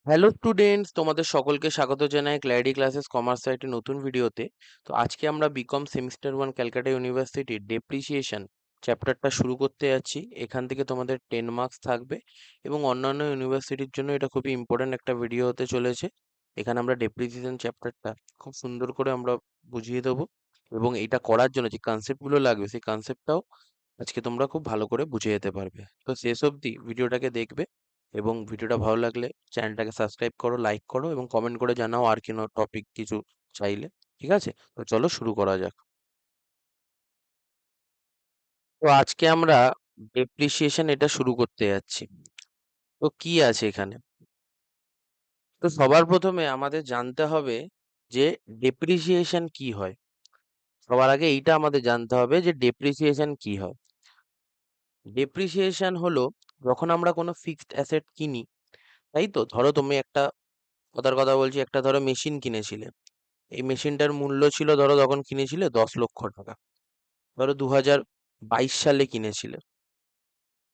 Hello students, তোমাদের সকলকে স্বাগত জানাই ক্ল্যারিটি ক্লাসেস কমার্স সাইটের নতুন ভিডিওতে। তো আজকে আমরা বিকম সেমিস্টার 1 ক্যালকাটা ইউনিভার্সিটির ডেপ্রিসিয়েশন চ্যাপ্টারটা শুরু করতে যাচ্ছি। এখান থেকে তোমাদের 10 মার্কস থাকবে এবং অন্যান্য ইউনিভার্সিটির জন্য এটা খুবই ইম্পর্ট্যান্ট একটা ভিডিও হতে চলেছে। এখানে আমরা ডেপ্রিসিয়েশন চ্যাপ্টারটা খুব সুন্দর করে আমরা বুঝিয়ে দেবো এবং এটা করার জন্য যে কনসেপ্টগুলো লাগবে সেই কনসেপ্টটাও আজকে তোমরা খুব ভালো করে বুঝে যেতে পারবে। তো শেষ অবধি ভিডিওটাকে দেখবে এবং ভিডিওটা ভালো লাগলে চ্যানেলটাকে সাবস্ক্রাইব করো, লাইক করো এবং কমেন্ট করে জানাও আর কোনো টপিক কিছু চাইলে। ঠিক আছে, তো চলো শুরু করা যাক। তো আজকে আমরা ডেপ্রিসিয়েশন এটা শুরু করতে যাচ্ছি। তো কি আছে এখানে? তো সবার প্রথমে আমাদের জানতে হবে যে ডেপ্রিসিয়েশন কি হয়। সবার আগে এইটা আমাদের জানতে হবে যে ডেপ্রিসিয়েশন কি হয়। ডেপ্রিসিয়েশন হলো যখন আমরা কোনো ফিক্সড অ্যাসেট কিনি, তাই তো? ধরো তুমি একটা কথার কথা বলছি, একটা ধরো মেশিন কিনেছিলে। এই মেশিনটার মূল্য ছিল, ধরো তখন কিনেছিলে 10 লক্ষ টাকা। ধরো 2022 সালে কিনেছিলে।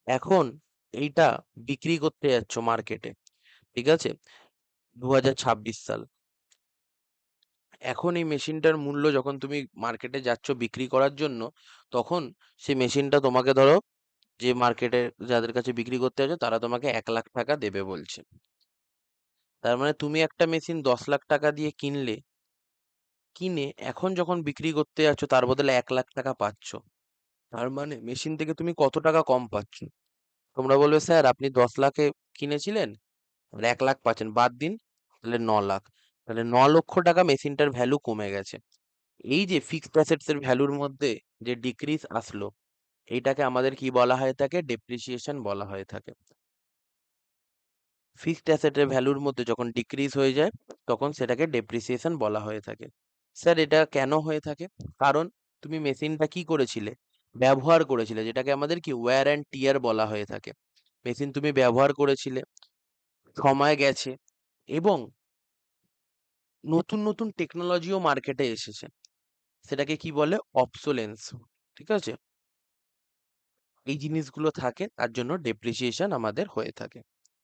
এখন এইটা বিক্রি করতে যাচ্ছ মার্কেটে, ঠিক আছে? 2026 সাল। এখন এই মেশিনটার মূল্য যখন তুমি মার্কেটে যাচ্ছ বিক্রি করার জন্য, তখন সেই মেশিনটা তোমাকে ধরো যে মার্কেটে যাদের কাছে বিক্রি করতে যাচ্ছ তারা তোমাকে 1 লাখ টাকা দেবে বলছে। তার মানে তুমি একটা মেশিন 10 লাখ টাকা দিয়ে কিনলে, কিনে এখন যখন বিক্রি করতে যাচ্ছ তার বদলে 1 লাখ টাকা পাচ্ছ। তার মানে মেশিন থেকে তুমি কত টাকা কম পাচ্ছ? তোমরা বলবে স্যার আপনি 10 লাখে কিনেছিলেন আর 1 লাখ পাচ্ছেন, বাদ দিন, তাহলে 9 লাখ। তাহলে 9 লক্ষ টাকা মেশিনটার ভ্যালু কমে গেছে। এই যে ফিক্সড অ্যাসেটস এর ভ্যালুর মধ্যে যে ডিক্রিজ আসলো, এইটাকে আমাদের কি বলা হয়ে থাকে? ডেপ্রিসিয়েশন বলা হয়ে থাকে। ফিক্সড অ্যাসেটের ভ্যালুর মধ্যে যখন ডিক্রিজ হয়ে যায় তখন সেটাকে ডেপ্রিসিয়েশন বলা হয়ে থাকে। স্যার এটা কেন হয়ে থাকে? কারণ তুমি মেশিনটা কি করেছিলে? ব্যবহার করেছিলে, যেটাকে আমাদের কি ওয়্যার অ্যান্ড টিয়ার বলা হয়ে থাকে। মেশিন তুমি ব্যবহার করেছিলে, সময় গেছে এবং নতুন নতুন টেকনোলজিও মার্কেটে এসেছে। সেটাকে কি বলে? অবসোলেন্স। ঠিক আছে, এই জিনিসগুলো থাকে, তার জন্য ডেপ্রিসিয়েশন আমাদের হয়ে থাকে।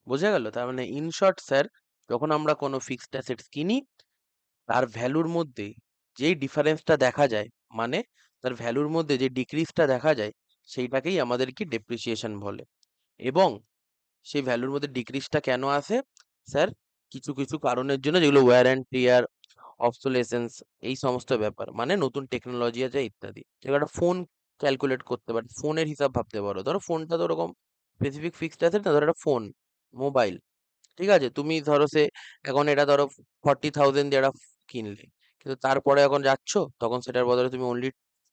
বোঝা গেল? তার মানে ইন শর্ট স্যার, যখন আমরা কোনো ফিক্সড অ্যাসেটস কিনি তার ভ্যালুর মধ্যে যেই ডিফারেন্সটা দেখা যায়, মানে তার ভ্যালুর মধ্যে যে ডিক্রিজটা দেখা যায়, সেইটাকেই আমাদের কি ডেপ্রিসিয়েশন বলে। এবং সেই ভ্যালুর মধ্যে ডিক্রিজটা কেন আসে? স্যার কিছু কিছু কারণের জন্য, যেগুলো ওয়্যার অ্যান্ড টিয়ার, অবসোলেসেন্স, এই সমস্ত ব্যাপার, মানে নতুন টেকনোলজি আছে ইত্যাদি। যেগুলো একটা ফোন ক্যালকুলেট করতে পারে, ফোনের হিসাব ভাবতে পারো। ধরো ফোনটা তো ওরকম স্পেসিফিক ফিক্সড আছে না, ধরো একটা ফোন, মোবাইল, ঠিক আছে? তুমি ধরো এখন এটা ধরো 40,000 দিয়ে একটা কিনলে, কিন্তু তারপরে এখন যাচ্ছ তখন সেটার বদলে তুমি অনলি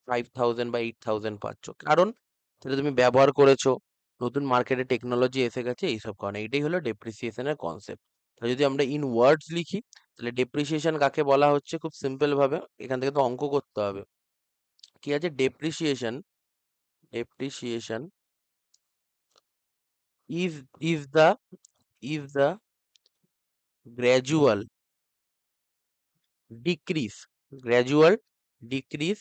5,000 বা 8,000 পাচ্ছ। কারণ সেটা তুমি ব্যবহার করেছো, নতুন মার্কেটে টেকনোলজি এসে গেছে, এইসব কারণে। এটাই হলো ডেপ্রিসিয়েশনের কনসেপ্ট। যদি আমরা ইন ওয়ার্ডস লিখি, তাহলে ডেপ্রিসিয়েশন কাকে বলা হচ্ছে? খুব সিম্পল ভাবে এখান থেকে তো অঙ্ক করতে হবে। কি আছে? Depreciation, depreciation is is the is the gradual decrease, gradual decrease.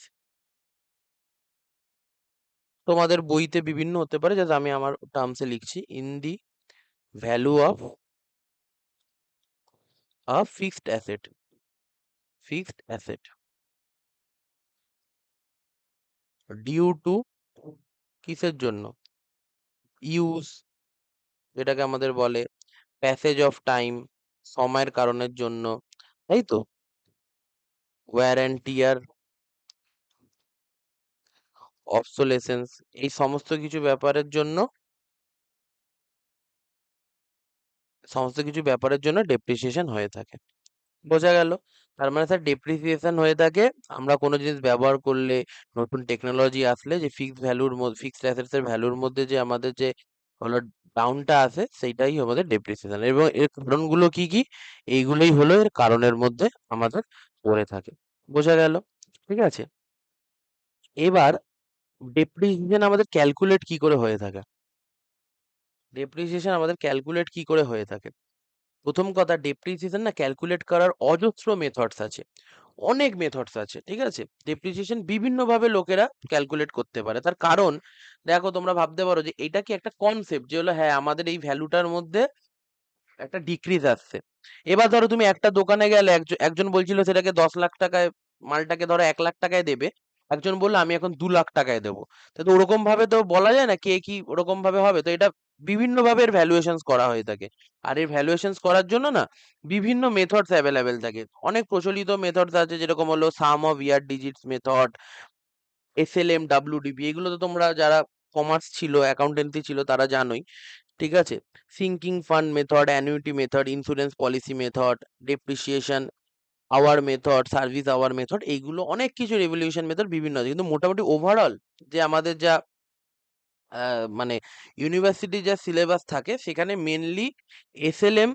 তোমাদের বইতে বিভিন্ন হতে পারে, যাতে আমি আমার টার্মসে লিখছি, in the value of a fixed asset, fixed asset due to কিসের জন্য? ইউজ, যেটাকে আমাদের বলে প্যাসেজ অফ টাইম, সময়ের কারণের জন্য, তাই তো? ওয়্যার অ্যান্ড টিয়ার, অবসোলেসেন্স, এই সমস্ত কিছু ব্যাপারের জন্য, সমস্ত কিছু ব্যাপারের জন্য ডেপ্রিসিয়েশন হয়ে থাকে। বোঝা গেল? তার মানে স্যার ডেপ্রিসিয়েশন হয়ে থাকে আমরা কোনো জিনিস ব্যবহার করলে, নতুন টেকনোলজি আসলে, যে ফিক্সড অ্যাসেটস এর ভ্যালুর মধ্যে যে আমাদের যে হলো ডাউনটা আসে, সেইটাই আমাদের ডেপ্রিসিয়েশন। এবং এর কারণগুলো কি কি? এইগুলোই হলো এর কারণের মধ্যে আমাদের পড়ে থাকে। বোঝা গেল? ঠিক আছে, এবার ডেপ্রিসিয়েশন আমাদের ক্যালকুলেট কি করে হয়ে থাকে? ডেপ্রিসিয়েশন আমাদের ক্যালকুলেট কি করে হয়ে থাকে? প্রথম কথা, ডেপ্রিসিয়েশন না ক্যালকুলেট করার অজস্র মেথডস আছে, অনেক মেথডস আছে। ঠিক আছে, ডেপ্রিসিয়েশন বিভিন্ন ভাবে লোকেরা ক্যালকুলেট করতে পারে। তার কারণ দেখো, তোমরা ভাবতে পারো যে এটা কি একটা কনসেপ্ট, যে হলো হ্যাঁ আমাদের এই ভ্যালুটার মধ্যে একটা ডিক্রিজ আসছে। এবার ধরো তুমি একটা দোকানে গেলে একজন বলছিল সেটাকে 10 লাখ টাকায় মালটাকে ধরো 1 লাখ টাকায় দেবে, একজন বললো আমি এখন 2 লাখ টাকায় দেবো। তো ওরকম ভাবে তো বলা যায় না কে কি ওরকম ভাবে হবে। তো এটা বিভিন্ন ভাবে এর ভ্যালুয়েশনস করা হয়ে থাকে। আর এই ভ্যালুয়েশনস করার জন্য না বিভিন্ন মেথডস অ্যাভেলেবেল থাকে। অনেক প্রচলিত মেথডস আছে, যেরকম হলো sum of year digits method, SLM, WDB, এগুলো তো তোমরা যারা কমার্স ছিল, অ্যাকাউন্টেন্সি ছিল তারা জানোই। ঠিক আছে? Sinking fund method, annuity method, insurance policy method, depreciation hour method, service hour method, এইগুলো অনেক কিছু রেভলিউশন মেথড বিভিন্ন আছে। কিন্তু মোটামুটি ওভারঅল যে আমাদের যা মানে ইউনিভার্সিটি যা সিলেবাস থাকে সেখানে মেনলি এসএলএম,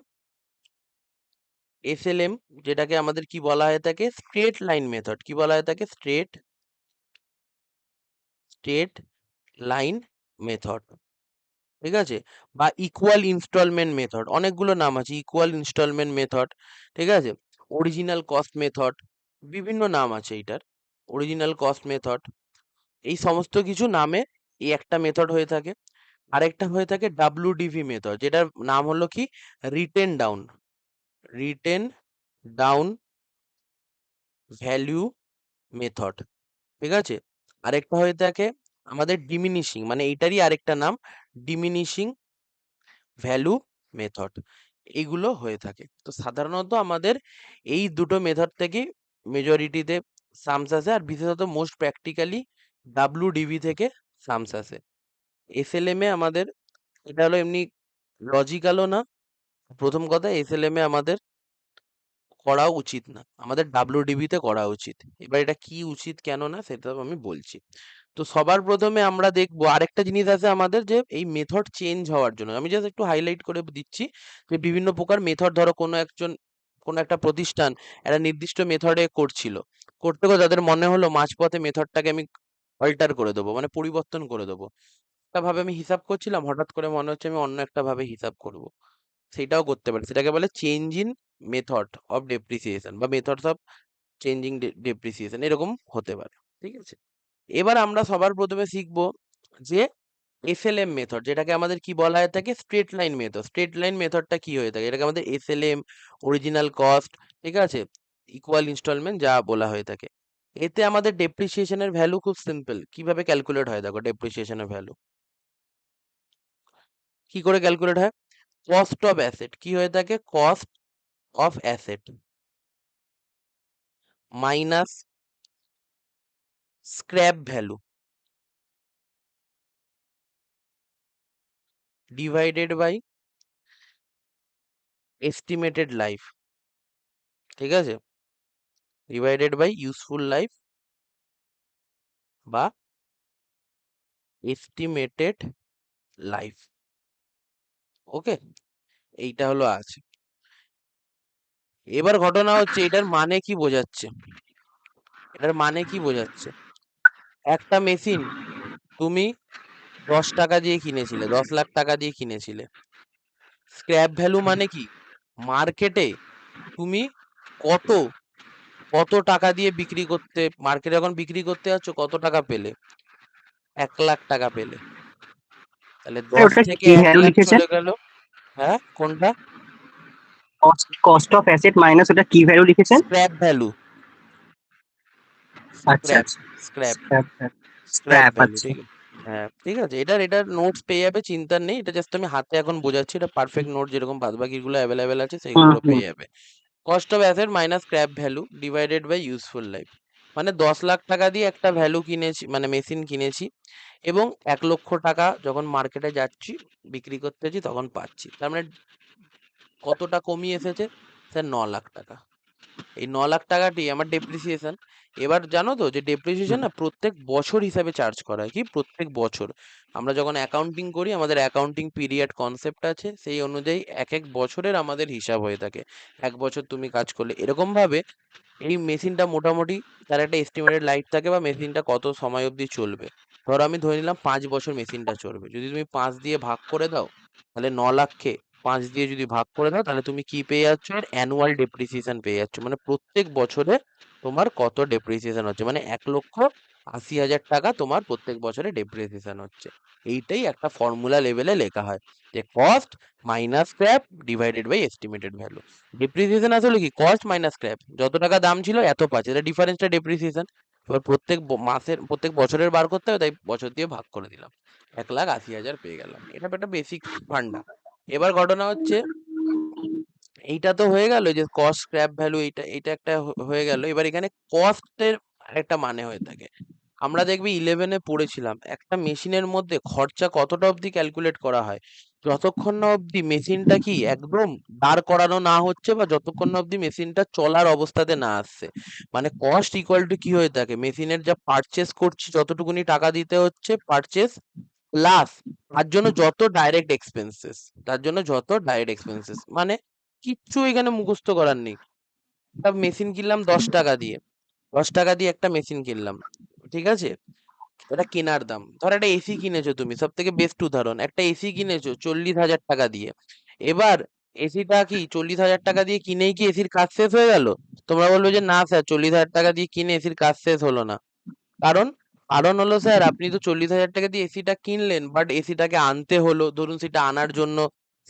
এসএলএম যেটাকে আমাদের কি বলা হয়ে থাকে, স্ট্রেট লাইন মেথড, কি বলা হয়ে থাকে, স্ট্রেট স্ট্রেট লাইন মেথড। ঠিক আছে? বা ইকুয়াল ইনস্টলমেন্ট মেথড, অনেকগুলো নাম আছে, ইকুয়াল ইনস্টলমেন্ট মেথড। ঠিক আছে? অরিজিনাল কস্ট মেথড, বিভিন্ন নাম আছে এইটার, অরিজিনাল কস্ট মেথড, এই সমস্ত কিছু নামে এই একটা মেথড হয়ে থাকে। আরেকটা হয়ে থাকে ডাব্লিউডিভি মেথড, যেটার নাম হলো কি, written down, written down value method. ঠিক আছে? আরেকটা হয়ে থাকে আমাদের ডিমিনিশিং, মানে এইটারই আরেকটা নাম, ডিমিনিশিং ভ্যালু মেথড। এইগুলো হয়ে থাকে। তো সাধারণত আমাদের এই দুটো মেথড থেকে মেজরিটিতে সামস আসে, আর বিশেষত মোস্ট প্র্যাকটিক্যালি ডাব্লিউডিভি থেকে সামস আসে। এসএলএম এ আমাদের এটা হলো এমনি লজিক্যালও না। প্রথম কথা, এসএলএম এ আমাদের করা উচিত না, আমাদের ডাব্লিউডিবি তে করা উচিত। এবার এটা কি উচিত কেন না সেটা আমি বলছি। তো সবার প্রথমে আমরা দেখবো আরেকটা জিনিস আছে আমাদের, যে এই মেথড চেঞ্জ হওয়ার জন্য আমি জাস্ট একটু হাইলাইট করে দিচ্ছি যে বিভিন্ন প্রকার মেথড, ধরো কোনো একটা প্রতিষ্ঠান একটা নির্দিষ্ট মেথডে করছিল, করতে করতে তাদের মনে হলো মাঝপথে মেথডটাকে আমি অল্টার করে দেবো, মানে পরিবর্তন করে দেবো। একটা ভাবে আমি হিসাব করছিলাম, হঠাৎ করে মনে হচ্ছে আমি অন্য একটা ভাবে হিসাব করব, সেটাও করতে পারে। সেটাকে বলে change in method of depreciation বা মেথডস অফ চেঞ্জিং ডেপ্রিসিয়েশন, এরকম হতে পারে। ঠিক আছে? এবার আমরা সবার প্রথমে শিখবো যে এসএলএম মেথড, যেটাকে আমাদের কি বলা হয়ে থাকে, straight line method. Straight line মেথডটা কি হয়ে থাকে, এটাকে আমাদের এসএলএম, অরিজিনাল কস্ট, ঠিক আছে, ইকুয়াল ইনস্টলমেন্ট যা বলা হয়ে থাকে। এতে আমাদের ডেপ্রিসিয়েশনের ভ্যালু খুব সিম্পল, কিভাবে ক্যালকুলেট হয় দেখো, ডেপ্রিসিয়েশনের ভ্যালু কি করে ক্যালকুলেট হয়, কস্ট অফ অ্যাসেট, কি হয়ে থাকে, cost of asset minus scrap value divided by estimated life. ঠিক আছে? ডিভাইডেড বাই ইউজফুল লাইফ বা এস্টিমেটেড লাইফ। ওকে, এইটা হলো আছে। এবার ঘটনা হচ্ছে এটার মানে কি বোঝাচ্ছে, এটার মানে কি বোঝাচ্ছে, একটা মেশিন তুমি 10 টাকা দিয়ে কিনেছিলে, 10 লাখ টাকা দিয়ে কিনেছিলে। স্ক্র্যাপ ভ্যালু মানে কি, মার্কেটে তুমি কত কত টাকা দিয়ে বিক্রি করতে, মার্কেটে যখন বিক্রি করতে যাচ্ছ কত টাকা পেলে, 1 লাখ টাকা পেলে। তাহলে স্যার 10 ওটা থেকে কি এক ভ্যালু লাখ লিখেছেন? চলে গেল। হ্যাঁ, কোনটা? কস্ট অফ অ্যাসেট মাইনাস ওটা কি ভ্যালু লিখেছেন? স্ক্র্যাপ ভ্যালু, আচ্ছা স্ক্র্যাপ, আচ্ছা। Scrap, scrap scrap scrap value. আচ্ছা। ঠিক আছে? হ্যাঁ, ঠিক আছে, এটার নোটস পেয়ে যাবে, চিন্তার নেই। এটা জাস্ট আমি হাতে এখন বোঝাচ্ছি, এটা পারফেক্ট নোট যেরকম বাদবাকিগুলো অ্যাভেলেবেল আছে হুম সেইগুলো হুম। পেয়ে যাবে। Cost of asset minus scrap value divided by useful life, মানে 10 লাখ টাকা দিয়ে একটা ভ্যালু কিনেছি, মানে মেশিন কিনেছি, এবং 1 লক্ষ টাকা যখন মার্কেটে যাচ্ছি বিক্রি করতে যাচ্ছি তখন পাচ্ছি। তার মানে কতটা কমিয়ে এসেছে, স্যার 9 লাখ টাকা। এই 9 লাখ টাকাটি আমার ডেপ্রিসিয়েশন। এবার জানো তো যে ডেপ্রিসিয়েশন হুম। না প্রত্যেক বছর হিসাবে চার্জ করা হয়, কি প্রত্যেক বছর। আমরা যখন অ্যাকাউন্টিং করি আমাদের অ্যাকাউন্টিং পিরিয়ড কনসেপ্ট আছে, সেই অনুযায়ী এক এক বছরের আমাদের হিসাব হয়ে থাকে। 1 বছর তুমি কাজ করলে এরকম ভাবে এই মেশিনটা মোটামুটি তার একটা এস্টিমেটেড লাইফ থাকে, বা মেশিনটা কত সময় অবধি চলবে। ধরো আমি ধরে নিলাম 5 বছর মেশিনটা চলবে, যদি তুমি 5 দিয়ে ভাগ করে দাও তাহলে 9 লাখকে 5 দিয়ে যদি ভাগ করে দাও তাহলে তুমি কি পেয়ে যাচ্ছ, এর অ্যানুয়াল ডেপ্রিসিয়েশন পেয়ে যাচ্ছ, মানে প্রত্যেক বছরে তোমার কত ডেপ্রিসিয়েশন হচ্ছে, মানে 1 লক্ষ 80,000 টাকা তোমার প্রত্যেক বছরে ডেপ্রিসিয়েশন হচ্ছে। এইটাই একটা ফর্মুলা লেভেলে লেখা হয় যে cost minus scrap divided by estimated value. Depreciation আসলে কি, কস্ট মাইনাস স্ক্র্যাপ, যত টাকা দাম ছিল এত পাচ্ছে, এটা ডিফারেন্সটা ডেপ্রিসিয়েশন। এবার প্রত্যেক মাসের প্রত্যেক বছরের বার করতে হবে, তাই বছর দিয়ে ভাগ করে দিলাম, 1,80,000 পেয়ে গেলাম। এটা একটা বেসিক ফান্ডা। এবার ঘটনা হচ্ছে, এইটা তো হয়ে গেল যে কস্ট স্ক্র্যাপ ভ্যালু, এইটা এটা একটা হয়ে গেল। এবার এখানে কস্টের একটা মানে হয়ে থাকে। আমরা দেখবি 11-এ পড়েছিলাম একটা মেশিনের মধ্যে খরচা কতটা অবধি ক্যালকুলেট করা হয়, যতক্ষণ না অবধি মেশিনটা কি একদম দাঁড় করানো না হচ্ছে বা যতক্ষণ না অবধি মেশিনটা চলার অবস্থাতে না আসছে। মানে কস্ট ইকুয়াল টু কি হয়ে থাকে, মেশিনের যা পারচেস করছি যতটুকুনি টাকা দিতে হচ্ছে পারচেস, প্লাস তার জন্য যত ডাইরেক্ট এক্সপেন্সেস মানে কিচ্ছু এখানে মুখস্থ করার নেই। একটা মেশিন কিনলাম 10 টাকা দিয়ে, 10 টাকা দিয়ে একটা মেশিন কিনলাম, ঠিক আছে, এটা কেনার দাম। ধর একটা এসি কিনেছো, তুমি সব থেকে বেস্ট উদাহরণ, একটা এসি কিনেছো 40,000 টাকা দিয়ে। এবার এসিটা কি 40,000 টাকা দিয়ে কিনেই কি এসির কাজ শেষ হয়ে গেল? তোমরা বলবে যে না স্যার, 40,000 টাকা দিয়ে কিনে এসির কাজ শেষ হলো না। কারণ কারণ হলো স্যার, আপনি তো 40,000 টাকা দিয়ে এসিটা কিনলেন, বাট এসিটাকে আনতে হলো, ধরুন সেটা আনার জন্য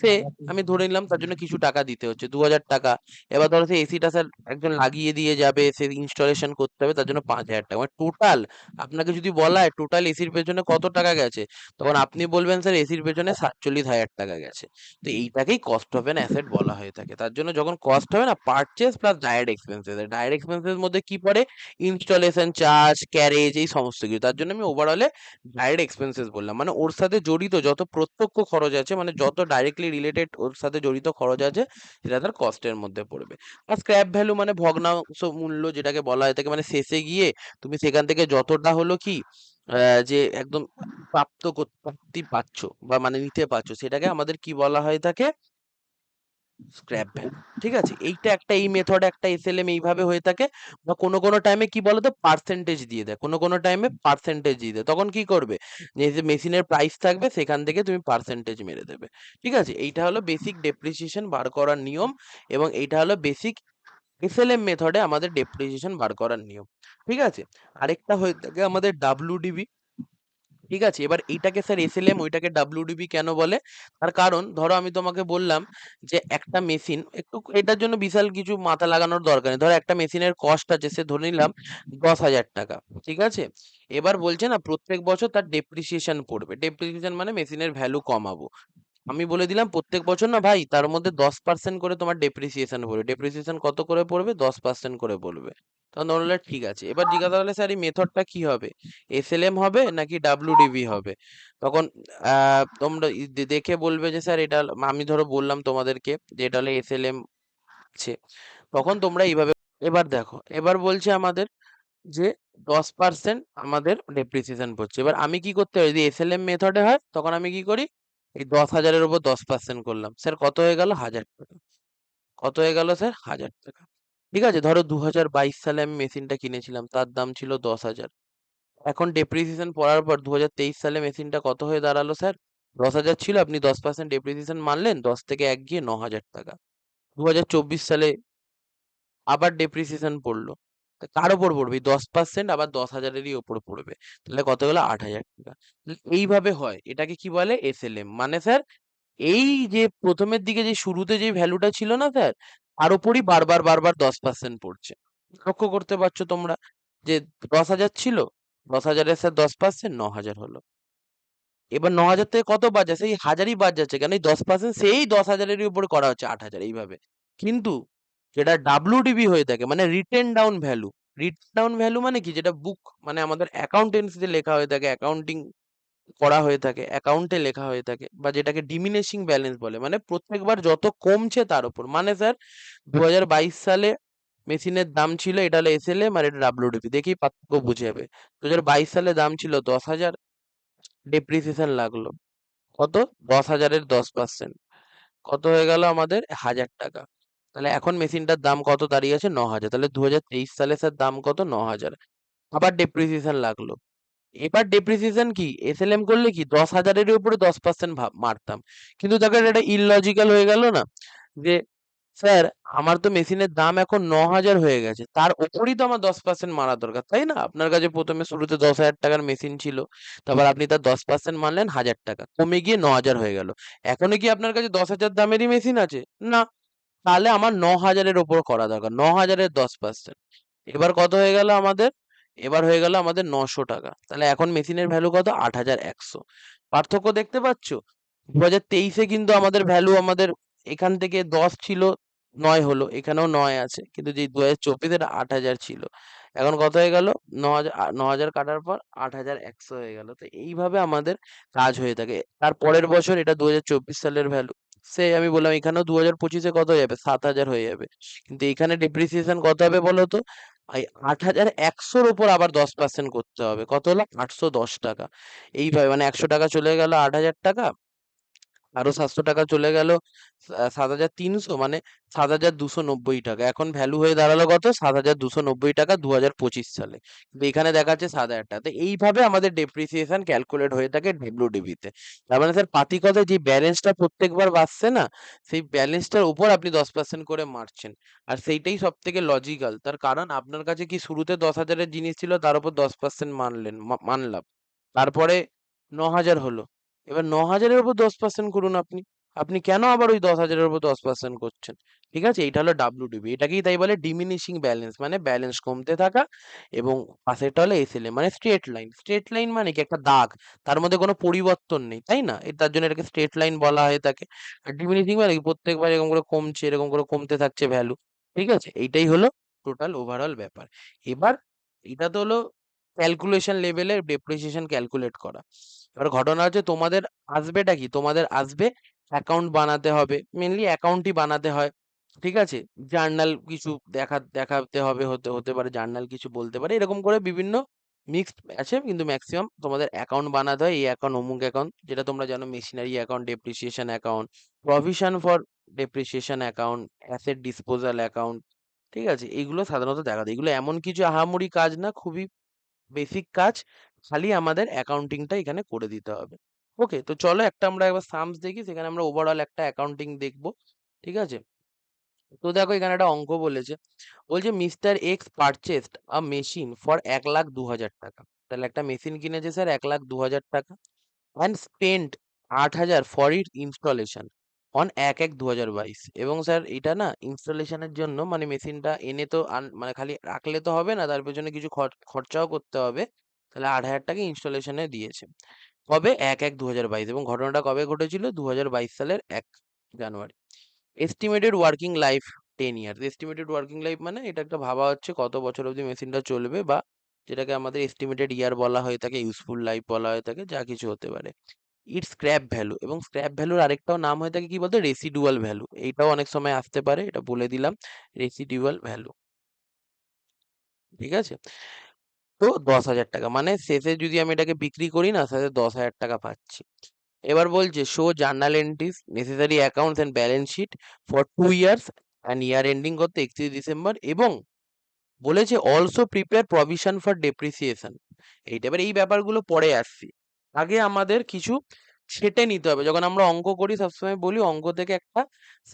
সে, আমি ধরে নিলাম তার জন্য কিছু টাকা দিতে হচ্ছে 2,000 টাকা। এবার ধরো সেই এসিটা স্যার একজন লাগিয়ে দিয়ে যাবে, সে ইনস্টলেশন করতে হবে, তার জন্য 5,000 টাকা। মানে টোটাল আপনাকে যদি বলা হয় টোটাল এসির পেছনে কত টাকা গেছে, তখন আপনি বলবেন স্যার এসির পেছনে 47,000 টাকা গেছে। তো এইটাকেই কস্ট অফ অ্যান অ্যাসেট বলা হয়ে থাকে। তার জন্য যখন কস্ট হবে না, purchase plus direct expenses, direct expenses মধ্যে কি পড়ে, ইনস্টলেশন চার্জ, ক্যারেজ, এই সমস্ত কিছু। তার জন্য আমি ওভারঅলে ডাইরেক্ট এক্সপেন্সেস বললাম, মানে ওর সাথে জড়িত যত প্রত্যক্ষ খরচ আছে, মানে যত ডাইরেক্টলি রিলেটেড ওর সাথে জড়িত খরচ আছে, সেটা তার কস্টের মধ্যে পড়বে। আর স্ক্র্যাপ ভ্যালু মানে ভগ্নাংশ মূল্য যেটাকে বলা হয় থাকে, মানে শেষে গিয়ে তুমি সেখান থেকে যতটা হলো কি যে একদম প্রাপ্তি পাচ্ছ বা মানে নিতে পারছো, সেটাকে আমাদের কি বলা হয়ে থাকে, স্ক্র্যাপ ভ্যালু। ঠিক আছে, এইটা একটা, এই মেথড একটা এসএলএম এইভাবে হয়ে থাকে। বা কোনো কোনো টাইমে কি বলতো পার্সেন্টেজ দিয়ে দেয়, কোনো কোনো টাইমে পার্সেন্টেজ দিয়ে দেয়, তখন কি করবে, যে মেশিনের প্রাইস থাকবে সেখান থেকে তুমি পার্সেন্টেজ মেরে দেবে। ঠিক আছে, এইটা হলো বেসিক ডেপ্রিসিয়েশন বার করার নিয়ম, এবং এইটা হলো বেসিক এসএলএম মেথডে আমাদের ডেপ্রিসিয়েশন বার করার নিয়ম। ঠিক আছে, আরেকটা হয়ে থাকে আমাদের ডাব্লিউডিবি। ঠিক আছে, এবার এইটাকে স্যার এসএলএম, ওইটাকে ডাব্লিউডিবি কেন বলে, তার কারণ ধরো আমি তোমাকে বললাম যে একটা মেশিন, একটু এটার জন্য বিশাল কিছু মাথা লাগানোর দরকার নেই, ধরো একটা মেশিনের কস্ট আছে, সে ধরে নিলাম 10,000 টাকা। ঠিক আছে, এবার বলছে না প্রত্যেক বছর তার ডেপ্রিসিয়েশন পড়বে, ডেপ্রিসিয়েশন মানে মেশিনের ভ্যালু কমাবো। আমি বলে দিলাম প্রত্যেক বছর না ভাই, তার মধ্যে 10% করে তোমার ডেপ্রিসিয়েশন পড়বে। ডেপ্রিসিয়েশন কত করে পড়বে, 10% করে পড়বে। তখন ধরলে ঠিক আছে, এবার জিজ্ঞাসা করলে স্যার এই মেথডটা কি হবে, এসএলএম হবে নাকি ডাব্লিউডিবি হবে? তখন তোমরা দেখে বলবে যে স্যার এটা আমি ধরো বললাম তোমাদেরকে যে এটা হলো এসএলএম আছে, তখন তোমরা এইভাবে, এবার দেখো, এবার বলছে আমাদের যে 10% আমাদের ডেপ্রিসিয়েশন পড়ছে। এবার আমি কি করতে পারি, যদি এসএলএম মেথডে হয় তখন আমি কি করি, এই 10,000-এর উপর 10% করলাম, স্যার কত হয়ে গেল, 1,000 টাকা। কত হয়ে গেল স্যার, 1,000 টাকা। ঠিক আছে, ধরো 2022 সালে আমি মেশিনটা কিনেছিলাম, তার দাম ছিল 10,000। এখন ডেপ্রিসিয়েশন পড়ার পর 2023 সালে মেশিনটা কত হয়ে দাঁড়ালো স্যার, 10,000 ছিল, আপনি 10% ডেপ্রিসিয়েশন মানলেন, 10 থেকে 1 গিয়ে 9,000 টাকা। 2024 সালে আবার ডেপ্রিসিয়েশন পড়লো, তা কার ওপর পড়বে, 10% আবার 10,000-এরই ওপর পড়বে, তাহলে কত হলো, 8,000 টাকা। এইভাবে হয়, এটাকে কি বলে, এসএলএম। মানে স্যার এই যে প্রথমের দিকে যে শুরুতে যে ভ্যালুটা ছিল না স্যার, তার উপরই বারবার বারবার 10% পড়ছে। লক্ষ্য করতে পারছো তোমরা যে 10,000 ছিল, 10,000-এর স্যার 10% 9,000 হলো। এবার 9,000 থেকে কত বাদ যাচ্ছে, সেই হাজারই বাদ যাচ্ছে, কেন এই 10% সেই 10,000-এরই উপর করা হচ্ছে 8,000, এইভাবে। কিন্তু যেটা ডাব্লিউডিবি হয়ে থাকে, মানে written down value. Written down value মানে কি, যেটা বুক মানে আমাদের অ্যাকাউন্টেন্সিতে লেখা হয়ে থাকে, অ্যাকাউন্টিং করা হয়ে থাকে, অ্যাকাউন্টে লেখা হয়ে থাকে, বা যেটাকে ডিমিনিশিং ব্যালেন্স বলে, মানে প্রত্যেকবার যত কমছে তার উপর। মানে স্যার 2022 সালে মেশিনের দাম ছিল, এটা হলো এসএলএম আর এটা ডাব্লিউডিপি, দেখেই পার্থক্য বুঝে যাবে। 2022 সালে দাম ছিল 10,000, ডেপ্রিসিয়েশন লাগলো কত, 10,000-এর 10%, কত হয়ে গেল আমাদের, 1,000 টাকা। তাহলে এখন মেশিনটার দাম কত দাঁড়িয়ে আছে, 9,000। তাহলে 2023 সালে স্যার দাম কত, 9,000। আবার ডেপ্রিসিয়েশন লাগলো। এবার ডেপ্রিসিয়েশন কি, এসএলএম করলে কি 10,000-এর উপরে 10% মারতাম, কিন্তু দেখো এটা ইললজিক্যাল হয়ে গেল না, যে স্যার আমার তো মেশিনের দাম এখন 9,000 হয়ে গেছে, তার ওপরই তো আমার 10% মারা দরকার, তাই না? আপনার কাছে প্রথমে শুরুতে 10,000 টাকার মেশিন ছিল, তারপর আপনি তার 10% মানলেন 1,000 টাকা, কমে গিয়ে 9,000 হয়ে গেল। এখনো কি আপনার কাছে 10,000 দামেরই মেশিন আছে? না। তাহলে আমার 9,000-এর ওপর করা দরকার, 9,000-এর 10%। এবার কত হয়ে গেল আমাদের? এবার হয়ে গেল আমাদের 900 টাকা। তাহলে এখন মেশিনের ভ্যালু কত? 8,100। পার্থক্য দেখতে পাচ্ছ? 2023-এ কিন্তু আমাদের ভ্যালু আমাদের এখান থেকে 10 ছিল, 9 হলো, এখানেও 9 আছে, কিন্তু যে 2024 এটা 8,000 ছিল, এখন কত হয়ে গেল? 9,000, 9,000 কাটার পর 8,100 হয়ে গেল। তো এইভাবে আমাদের কাজ হয়ে থাকে। তার পরের বছর এটা 2024 সালের ভ্যালু, সে আমি বললাম এখানেও 2025-এ কত হয়ে যাবে? 7,000 হয়ে যাবে, কিন্তু এখানে ডেপ্রিসিয়েশন কত হবে বলো তো? এই 8,100-র উপর আবার 10% করতে হবে, কত হলো? 810 টাকা। এইভাবে মানে 100 টাকা চলে গেল 8,000 টাকা, আরো 700 টাকা চলে গেল 7,300, মানে 7,290 টাকা। এখন ভ্যালু হয়ে দাঁড়ালো কত? 7,290 টাকা 2025 সালে, কিন্তু এখানে দেখাচ্ছে 7,000 টাকা। তো এইভাবে আমাদের ডেপ্রিসিয়েশন ক্যালকুলেট হয়ে থাকে ডব্লিউডিবি তে। তার মানে স্যার পাতিকথায় যে ব্যালেন্সটা প্রত্যেকবার বাড়ছে না, সেই ব্যালেন্সটার উপর আপনি 10% করে মারছেন, আর সেইটাই সব থেকে লজিক্যাল। তার কারণ আপনার কাছে কি শুরুতে 10,000-এর জিনিস ছিল, তার উপর 10% মানলাম, তারপরে 9,000 হলো, এবার 9,000-এর উপর 10% করুন আপনি। আপনি কেন আবার ওই 10,000-এর উপর 10% করছেন? ঠিক আছে? এইটা হলো ডব্লিউডিবি। এটাকেই তাই বলে ডিমিনিশিং ব্যালেন্স, মানে ব্যালেন্স কমতে থাকা, এবং পাশেরটা হলো এসএলএ, মানে স্ট্রেট লাইন। স্ট্রেট লাইন মানে কি? একটা দাগ, তার মধ্যে কোনো পরিবর্তন নেই, তাই না? তার জন্য এটাকে স্ট্রেট লাইন বলা হয়ে থাকে। আর ডিমিনিশিং মানে কি? প্রত্যেকবার এরকম করে কমছে, এরকম করে কমতে থাকছে ভ্যালু। ঠিক আছে? এইটাই হলো টোটাল ওভারঅল ব্যাপার। এবার এটা তো হলো ক্যালকুলেশন লেভেলের ডেপ্রিসিয়েশন ক্যালকুলেট করা। এবার ঘটনা হচ্ছে তোমাদের আসবেটা কি? তোমাদের আসবে অ্যাকাউন্ট বানাতে হবে। মেইনলি অ্যাকাউন্টই বানাতে হয়। ঠিক আছে? জার্নাল কিছু দেখাতে হবে, হতে হতে পারে জার্নাল কিছু বলতে পারে। এরকম করে বিভিন্ন মিক্সড আছে, কিন্তু ম্যাক্সিমাম তোমাদের অ্যাকাউন্ট বানাতে হয়। এই অ্যাকাউন্ট, অমুক অ্যাকাউন্ট, যেটা তোমরা জানো machinery account, depreciation account, provision for depreciation account, asset disposal account. ঠিক আছে? এগুলো সাধারণত দেখাতে হয়। এগুলো এমন কিছু আহামরি কাজ না, খুবই বেসিক কাজ। খালি আমাদের অ্যাকাউন্টিংটা এখানে করে দিতে হবে। ওকে, তো চলো একটা আমরা একবার সামস দেখি, সেখানে আমরা ওভারঅল একটা অ্যাকাউন্টিং দেখবো। ঠিক আছে? তো দেখো এখানে একটা অঙ্ক বলেছে, বলছে mister x purchased a machine for 1,02,000 টাকা। তাহলে একটা মেশিন কিনেছে স্যার 1,02,000 টাকা, and spent 8,000 for it installation on 1/1/2022। এবং স্যার এটা না ইনস্টলেশনের জন্য, মানে মেশিনটা এনে তো মানে খালি রাখলে তো হবে না, তার পেছনে কিছু খরচাও করতে হবে। তাহলে 8,000 টাকা ইনস্টলেশনে দিয়েছে। কবে? 1/1/2022। এবং ঘটনাটা কবে ঘটেছিল? 2022 সালের 1 জানুয়ারি। Estimated working life 10 years. Estimated working life মানে এটা একটা ভাবা হচ্ছে কত বছর অবধি মেশিনটা চলবে, বা যেটাকে আমাদের এস্টিমেটেড ইয়ার বলা হয়ে থাকে, ইউজফুল লাইফ বলা হয়ে থাকে, যা কিছু হতে পারে। ইট স্ক্র্যাপ ভ্যালু, এবং স্ক্র্যাপ ভ্যালুর আরেকটাও নাম হয়ে থাকে কি বলতো? Residual value. এইটাও অনেক সময় আসতে পারে, এটা বলে দিলাম, রেসিডুয়াল ভ্যালু। ঠিক আছে? তো 10,000 টাকা, মানে শেষে যদি আমি এটাকে বিক্রি করি না, শেষে 10,000 টাকা পাচ্ছি। এবার বলছে show journal entries, necessary accounts and balance sheet for 2 years, and year ending করতে 31 ডিসেম্বর, এবং বলেছে also prepare provision for depreciation. এইটা এবার এই ব্যাপারগুলো পরে আসছি, আগে আমাদের কিছু ছেটে নিতে হবে। যখন আমরা অঙ্ক করি সবসময় বলি অঙ্ক থেকে একটা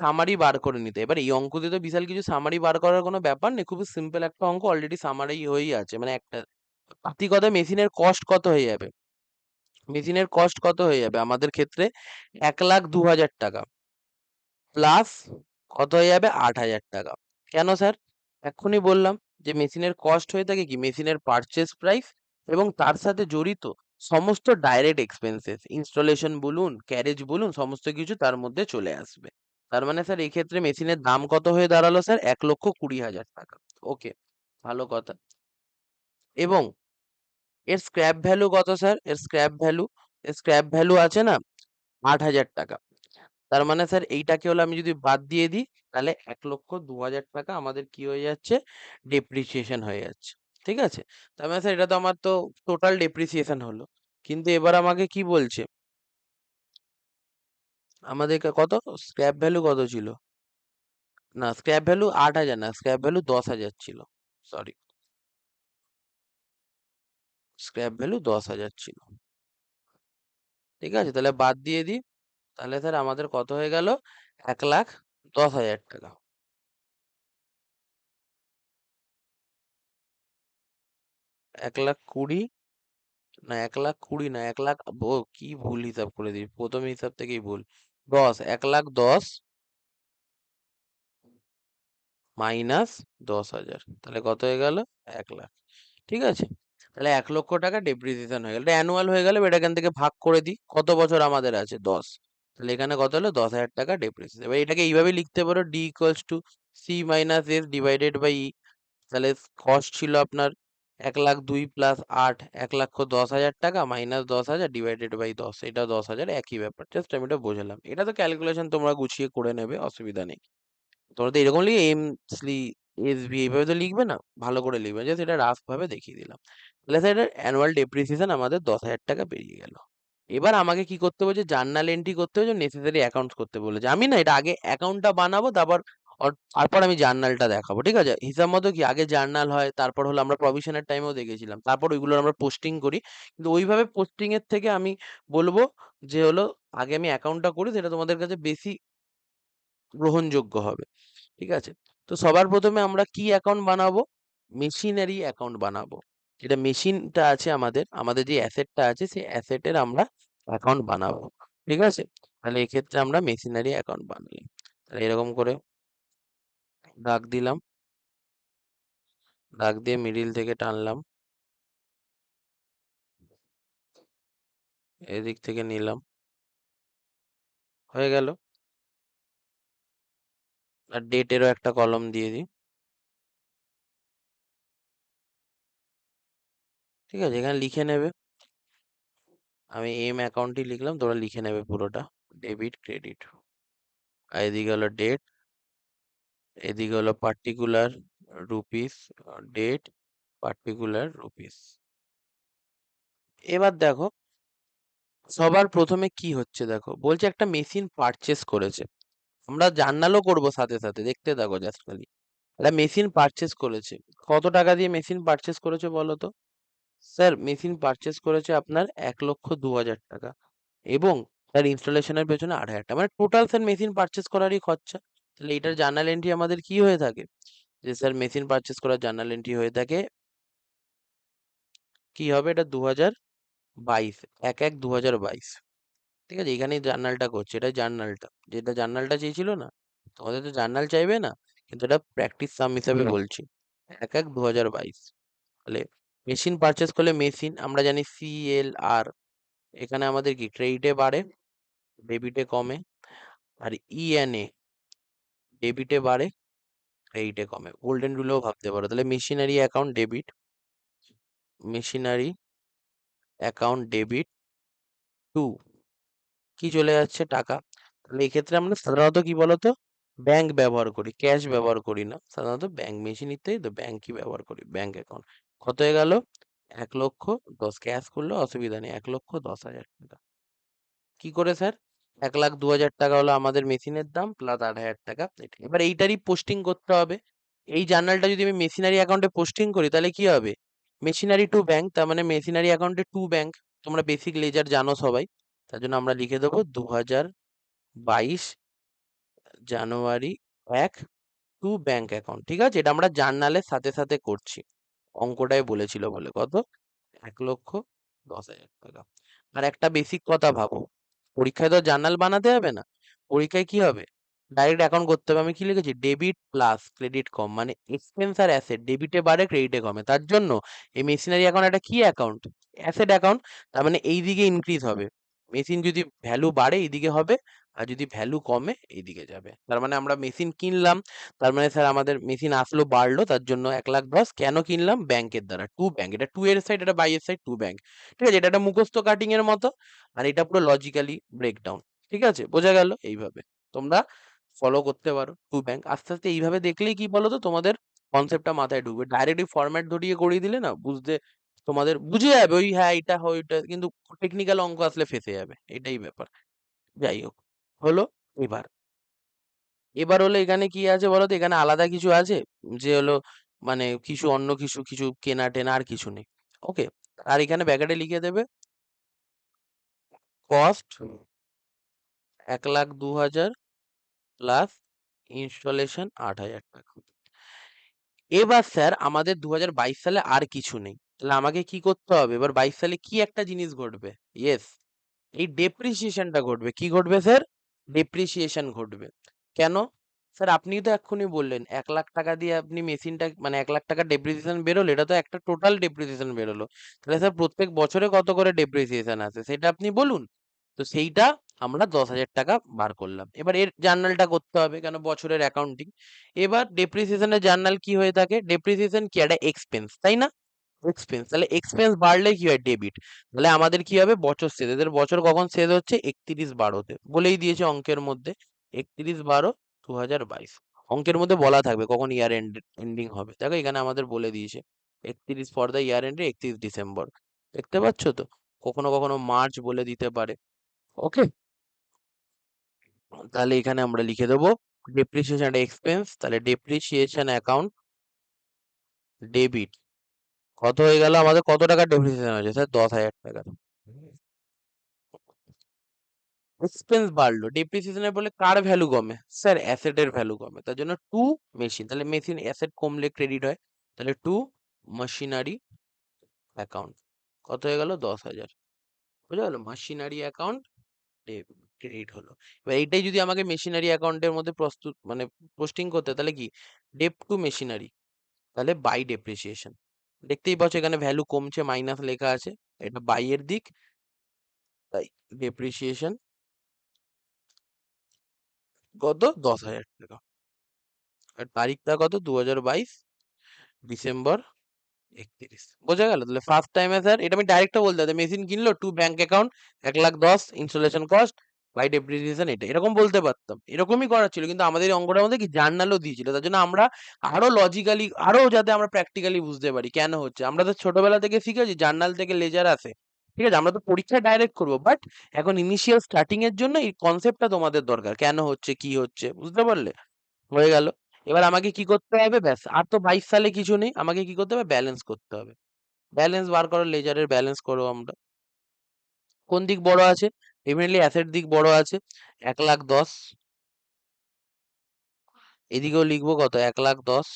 সামারি বার করে নিতে। এবার এই অঙ্কতে তো বিশাল কিছু সামারি বার করার কোনো ব্যাপার নেই, খুবই সিম্পল একটা অঙ্ক, অলরেডি সামারি হয়েই আছে, মানে একটা পাতি কথা, মেশিনের কস্ট কত হয়ে যাবে? মেশিনের কস্ট কত হয়ে যাবে আমাদের ক্ষেত্রে? 1,02,000 টাকা প্লাস কত হয়ে যাবে? 8,000 টাকা। কেন স্যার? এক্ষুনি বললাম যে মেশিনের কস্ট হয়ে থাকে কি? মেশিনের পারচেস প্রাইস এবং তার সাথে জড়িত সমস্ত ডাইরেক্ট এক্সপেন্সেস, ইনস্টলেশন বলুন, ক্যারেজ বলুন, সমস্ত কিছু তার মধ্যে চলে আসবে। তার মানে স্যার এই ক্ষেত্রে মেশিনের দাম কত হয়ে দাঁড়ালো স্যার? 1,20,000 টাকা। ওকে, ভালো কথা। এবং এর স্ক্র্যাপ ভ্যালু কত স্যার? এর স্ক্র্যাপ ভ্যালু আছে না 8,000 টাকা। তার মানে স্যার এইটাকে হলো আমি যদি বাদ দিয়ে দিই, তাহলে 1,02,000 টাকা আমাদের কি হয়ে যাচ্ছে? ডেপ্রিসিয়েশন হয়ে যাচ্ছে। ঠিক আছে? তার মানে স্যার এটা তো আমার তো টোটাল ডেপ্রিসিয়েশন হলো। কিন্তু এবার আমাকে কি বলছে? আমাদেরকে কত স্ক্র্যাপ ভ্যালু কত ছিল? না, স্ক্র্যাপ ভ্যালু 8,000 না, স্ক্র্যাপ ভ্যালু 10,000 ছিল। সরি, স্ক্র্যাপ ভ্যালু 10,000 ছিল। ঠিক আছে? তাহলে বাদ দিয়ে দিই। তাহলে স্যার আমাদের কত হয়ে গেল? 1,10,000 টাকা। 1,20,000 না, 1,20,000 না, 1,00,000, কি ভুল হিসাব করে দিই, প্রথম হিসাব থেকেই ভুল। 10, 1,10,000 মাইনাস 10,000, তাহলে কত হয়ে গেল? 1,00,000। ঠিক আছে, তাহলে 1,00,000 টাকা ডেপ্রিসিয়েশন হয়ে গেল। এটা অ্যানুয়াল হয়ে গেল, এটা এখান থেকে ভাগ করে দিই, কত বছর আমাদের আছে? 10। তাহলে এখানে কত হলো? 10,000 টাকা ডেপ্রিসিয়েশন। এবার এটাকে এইভাবে লিখতে পারো, D equals to C minus S divided by E. তাহলে কস্ট ছিল আপনার 1,02,000 প্লাস 8, 1,10,000 টাকা মাইনাস 10,000 ডিভাইডেড বাই 10, এটা 10,000, একই ব্যাপার, জাস্ট আমি এটা বোঝালাম। এটা তো ক্যালকুলেশন তোমরা গুছিয়ে করে নেবে, অসুবিধা নেই। তোমরা তো এরকম লিখে এম স্লি এস ভি এইভাবে তো লিখবে না, ভালো করে লিখবে, জাস্ট এটা রাফ ভাবে দেখিয়ে দিলাম। তাহলে স্যার এটা অ্যানুয়াল ডেপ্রিসিয়েশন আমাদের 10,000 টাকা বেরিয়ে গেল। এবার আমাকে কি করতে বলছে? জার্নাল এন্ট্রি করতে হচ্ছে, নেসেসারি অ্যাকাউন্টস করতে বলেছে। আমি না এটা আগে অ্যাকাউন্টটা বানাবো, তারপর আমি জার্নালটা দেখাবো, ঠিক আছে? হিসাব মতো কি আগে জার্নাল হয়, তারপর হলো আমরা প্রভিশনের টাইমেও দেখেছিলাম, তারপর ওইগুলো আমরা পোস্টিং করি। কিন্তু ওইভাবে পোস্টিং এর থেকে আমি বলবো যে হলো আগে আমি অ্যাকাউন্টটা করি, সেটা তোমাদের কাছে বেশি গ্রহণযোগ্য হবে। ঠিক আছে, তো সবার প্রথমে আমরা কি অ্যাকাউন্ট বানাবো? মেশিনারি অ্যাকাউন্ট বানাবো। যেটা মেশিনটা আছে আমাদের, আমাদের যে অ্যাসেটটা আছে সেই অ্যাসেটের আমরা অ্যাকাউন্ট বানাবো। ঠিক আছে, তাহলে এক্ষেত্রে আমরা মেশিনারি অ্যাকাউন্ট বানালাম। তাহলে এরকম করে দাগ দিলাম, দাগ দিয়ে মিডিল থেকে টানলাম, এদিক থেকে নিলাম, হয়ে গেল। আর ডেটেরও একটা কলম দিয়ে দিই। ঠিক আছে, এখানে লিখে নেবে, আমি এম অ্যাকাউন্টই লিখলাম, তোমরা লিখে নেবে পুরোটা, ডেবিট ক্রেডিট। আর এদিকে হলো ডেট, এদিকে হলো particular rupees, date particular rupees. এবার দেখো সবার প্রথমে কি হচ্ছে, দেখো বলছে একটা মেশিন পারচেস করেছে। আমরা জার্নালও করব সাথে সাথে, দেখতে থাকো জাস্ট খালি। একটা মেশিন পারচেস করেছে, কত টাকা দিয়ে মেশিন পারচেস করেছে বলো তো? স্যার মেশিন পারচেস করেছে আপনার 1,02,000 টাকা, এবং তার ইনস্টলেশনের পেছনে 8,000 টাকা, মানে টোটাল স্যার মেশিন পারচেস করারই খরচা। তাহলে এটার জার্নাল এন্ট্রি আমাদের কি হয়ে থাকে? যে স্যার মেশিন পারচেস করার জার্নাল এন্ট্রি হয়ে থাকে, কি হবে এটা? 2022, 1/1/2022। ঠিক আছে, এখানেই জার্নালটা করছে, এটা জার্নালটা, যেটা জার্নালটা চেয়েছিল না, তোমাদের তো জার্নাল চাইবে না, কিন্তু এটা প্র্যাকটিস সাম হিসাবে বলছি। 1/1/2022। তাহলে মেশিন পারচেস করলে মেশিন আমরা জানি CLR, এখানে আমাদের কি ক্রেডিটে বাড়ে, ডেবিটে কমে। আর ENA ডেবিটে বাড়ে, ক্রেডিটে কমে, গোল্ডেন রুলেও ভাবতে পারো। তাহলে machinery account debit, machinery account debit two, কি চলে যাচ্ছে? টাকা। তাহলে এক্ষেত্রে আমরা সাধারণত কি বলতো, ব্যাংক ব্যবহার করি, ক্যাশ ব্যবহার করি না সাধারণত, ব্যাংক মেশিন ইত্যাদি তো ব্যাংকই ব্যবহার করি, ব্যাংক অ্যাকাউন্ট। কত হয়ে গেল? 1,10,000, ক্যাশ করলে অসুবিধা নেই, 1,10,000 টাকা। কি করে স্যার? 1,02,000 টাকা হলো আমাদের মেশিনের দাম, প্লাস 8,000 টাকা। এবার এইটারই পোস্টিং করতে হবে। এই জার্নালটা যদি আমি মেশিনারি অ্যাকাউন্টে পোস্টিং করি তাহলে কি হবে? মেশিনারি টু ব্যাংক, তার মানে মেশিনারি অ্যাকাউন্টে টু ব্যাংক। তোমরা বেসিক লেজার জানো সবাই, তার জন্য আমরা লিখে দেবো 2022 জানুয়ারি 1 টু ব্যাংক অ্যাকাউন্ট। ঠিক আছে, এটা আমরা জার্নালের সাথে সাথে করছি, অঙ্কটাই বলেছিল বলে। কত? 1,10,000 টাকা। আর একটা বেসিক কথা ভাবো, পরীক্ষায় তো জার্নাল বানাতে হবে না, পরীক্ষায় কি হবে? ডাইরেক্ট অ্যাকাউন্ট করতে হবে। আমি কি লিখেছি? ডেবিট প্লাস ক্রেডিট কম, মানে এক্সপেন্স আর অ্যাসেট ডেবিটে বাড়ে ক্রেডিটে কমে, তার জন্য এই মেশিনারি অ্যাকাউন্ট একটা কি অ্যাকাউন্ট? Asset account. তার মানে এই দিকে ইনক্রিজ হবে, মেশিন যদি ভ্যালু বাড়ে এইদিকে হবে, আর যদি ভ্যালু কমে এইদিকে যাবে। তার মানে আমরা মেশিন কিনলাম, তার মানে স্যার আমাদের মেশিন আসলো বাড়লো, তার জন্য 1,10,000 কেন কিনলাম? ব্যাংকের দ্বারা, টু ব্যাংক, এটা টু এর সাইড, এটা বাই এর সাইড, টু ব্যাংক। ঠিক আছে, এটা একটা মুখস্থ কাটিং এর মতো, আর এটা পুরো লজিক্যালি ব্রেকডাউন। ঠিক আছে, বোঝা গেল? এইভাবে তোমরা ফলো করতে পারো টু ব্যাংক। আস্তে আস্তে এইভাবে দেখলেই কি বলো তো, তোমাদের কনসেপ্টটা মাথায় ঢুকবে। ডাইরেক্টলি ফরম্যাট ধরিয়ে করিয়ে দিলে না, বুঝতে তোমাদের বুঝে যাবে, ওই হ্যাঁ এটা হয় ওইটা, কিন্তু টেকনিক্যাল অঙ্ক আসলে ফেঁসে যাবে, এটাই ব্যাপার। যাই হোক, হলো। এবার এবার হলো এখানে কি আছে বলো তো? এখানে আলাদা কিছু আছে যে হলো, মানে কিছু অন্য কিছু কিছু কেনা টেনা, আর কিছু নেই। ওকে, আর এখানে ব্যাকেটে লিখে দেবে কস্ট 1,02,000 প্লাস ইনস্টলেশন 8,000 টাকা। এবার স্যার আমাদের 2022 সালে আর কিছু নেই, তাহলে আমাকে কি করতে হবে এবার 22 সালে কি একটা জিনিস ঘটবে? ইয়েস, এই ডেপ্রিসিয়েশনটা ঘটবে। কি ঘটবে স্যার? ডেপ্রিসিয়েশন ঘটবে। কেন? স্যার আপনি তো এক্ষুনি বললেন 1,00,000 টাকা দিয়ে আপনি মেশিনটা মানে 1,00,000 টাকার ডেপ্রিসিয়েশন বেরোলো, এটা তো একটা টোটাল ডেপ্রিসিয়েশন বেরোলো। তাহলে স্যার প্রত্যেক বছরে কত করে ডেপ্রিসিয়েশন আছে সেটা আপনি বলুন। তো সেইটা আমরা 10,000 টাকা বার করলাম। এবার এর জার্নালটা করতে হবে, কেন বছরের অ্যাকাউন্টিং। এবার ডেপ্রিসিয়েশনের জার্নাল কি হয়ে থাকে? ডেপ্রিসিয়েশন কি একটা এক্সপেন্স, তাই না? এক্সপেন্স, তাহলে এক্সপেন্স বাড়লে কি হয়? ডেবিট। তাহলে আমাদের কি হবে? বছর শেষ। এদের বছর কখন শেষ হচ্ছে? 31/12-তে বলেই দিয়েছে অঙ্কের মধ্যে, 31/12/2022। অঙ্কের মধ্যে বলা থাকবে কখন ইয়ার এন্ডিং হবে। দেখো এখানে আমাদের বলে দিয়েছে 31 ফর দ্য ইয়ার এন্ডে 31 ডিসেম্বর। দেখতে পাচ্ছ তো? কখনো কখনো মার্চ বলে দিতে পারে। ওকে, তাহলে এখানে আমরা লিখে দেবো ডেপ্রিসিয়েশন একটা এক্সপেন্স, তাহলে ডেপ্রিসিয়েশন অ্যাকাউন্ট ডেবিট। কত হয়ে গেল আমাদের? কত টাকা ডেপ্রিসিয়েশন হয়েছে স্যার? 10,000 টাকা। এক্সপেন্স বাড়লো, ডেপ্রিসিয়েশনের বলে কার ভ্যালু কমে? স্যার অ্যাসেটের ভ্যালু কমে, তার জন্য টু মেশিন। তাহলে মেশিন অ্যাসেট কমলে ক্রেডিট হয়, তাহলে টু মেশিনারি অ্যাকাউন্ট। কত হয়ে গেল? 10,000। বুঝা গেল? মেশিনারি অ্যাকাউন্ট ক্রেডিট হলো। এবার এইটাই যদি আমাকে মেশিনারি অ্যাকাউন্টের মধ্যে প্রস্তুত মানে পোস্টিং করতে হয়, তাহলে কি? ডেপ টু মেশিনারি, তাহলে বাই ডেপ্রিসিয়েশন। দেখতেই পাচ্ছ এখানে ভ্যালু কমছে, মাইনাস লেখা আছে, এটা বাই এর দিক, তাই ডেপ্রিসিয়েশন কত? 10,000 টাকা। আর তারিখটা কত? 2022 ডিসেম্বর 31। বোঝা গেল? তাহলে ফার্স্ট টাইমে স্যার এটা আমি ডাইরেক্টও বলতে পারতাম, মেশিন কিনলো, to bank account 1,10,000 installation cost by depreciation, এটা এরকম বলতে পারতাম, এরকমই করার ছিল। কিন্তু আমাদের এই অঙ্কটার মধ্যে কি জার্নালও দিয়েছিল, তার জন্য আমরা আরো লজিক্যালি, আরো যাতে আমরা প্র্যাকটিক্যালি বুঝতে পারি কেন হচ্ছে। আমরা তো ছোটবেলা থেকে শিখেছি জার্নাল থেকে লেজার আসে, ঠিক আছে, আমরা তো পরীক্ষায় ডাইরেক্ট করবো, বাট এখন ইনিশিয়াল স্টার্টিং এর জন্য এই কনসেপ্টটা তোমাদের দরকার, কেন হচ্ছে কি হচ্ছে, বুঝতে পারলে? হয়ে গেল। এবার আমাকে কি করতে হবে? ব্যাস, আর তো 22 সালে কিছু নেই, আমাকে কি করতে হবে? ব্যালেন্স করতে হবে। ব্যালেন্স বার করো, লেজারের ব্যালেন্স করো আমরা। কোন দিক বড় আছে? ডেফিনেটলি অ্যাসেট দিক বড় আছে, 1,10,000। এদিকেও লিখবো কত? 1,10,000।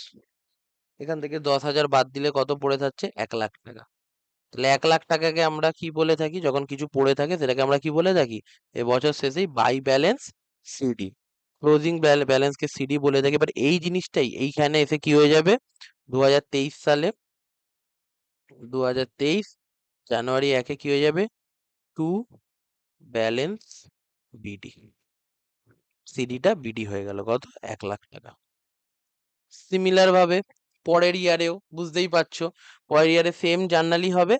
এখান থেকে 10,000 বাদ দিলে কত পড়ে থাকছে? 1,00,000 টাকা। তাহলে 1,00,000 টাকাকে আমরা কি বলে থাকি? যখন কিছু পড়ে থাকে সেটাকে আমরা কি বলে থাকি? এ বছর শেষেই বাই ব্যালেন্স সিডি, ক্লোজিং ব্যালেন্সকে সিডি বলে থাকি। এবার এই জিনিসটাই এইখানে এসে কি হয়ে যাবে? 2023 সালে, 2023 জানুয়ারি 1-এ কি হয়ে যাবে? টু ব্যালেন্স বিডি, সিডিটা বিডি হয়ে গেল কত? 1,00,000 টাকা। সিমিলার ভাবে পরের ইয়ারেও বুঝতেই পারছো, পরের ইয়ারে সেম জার্নালি হবে,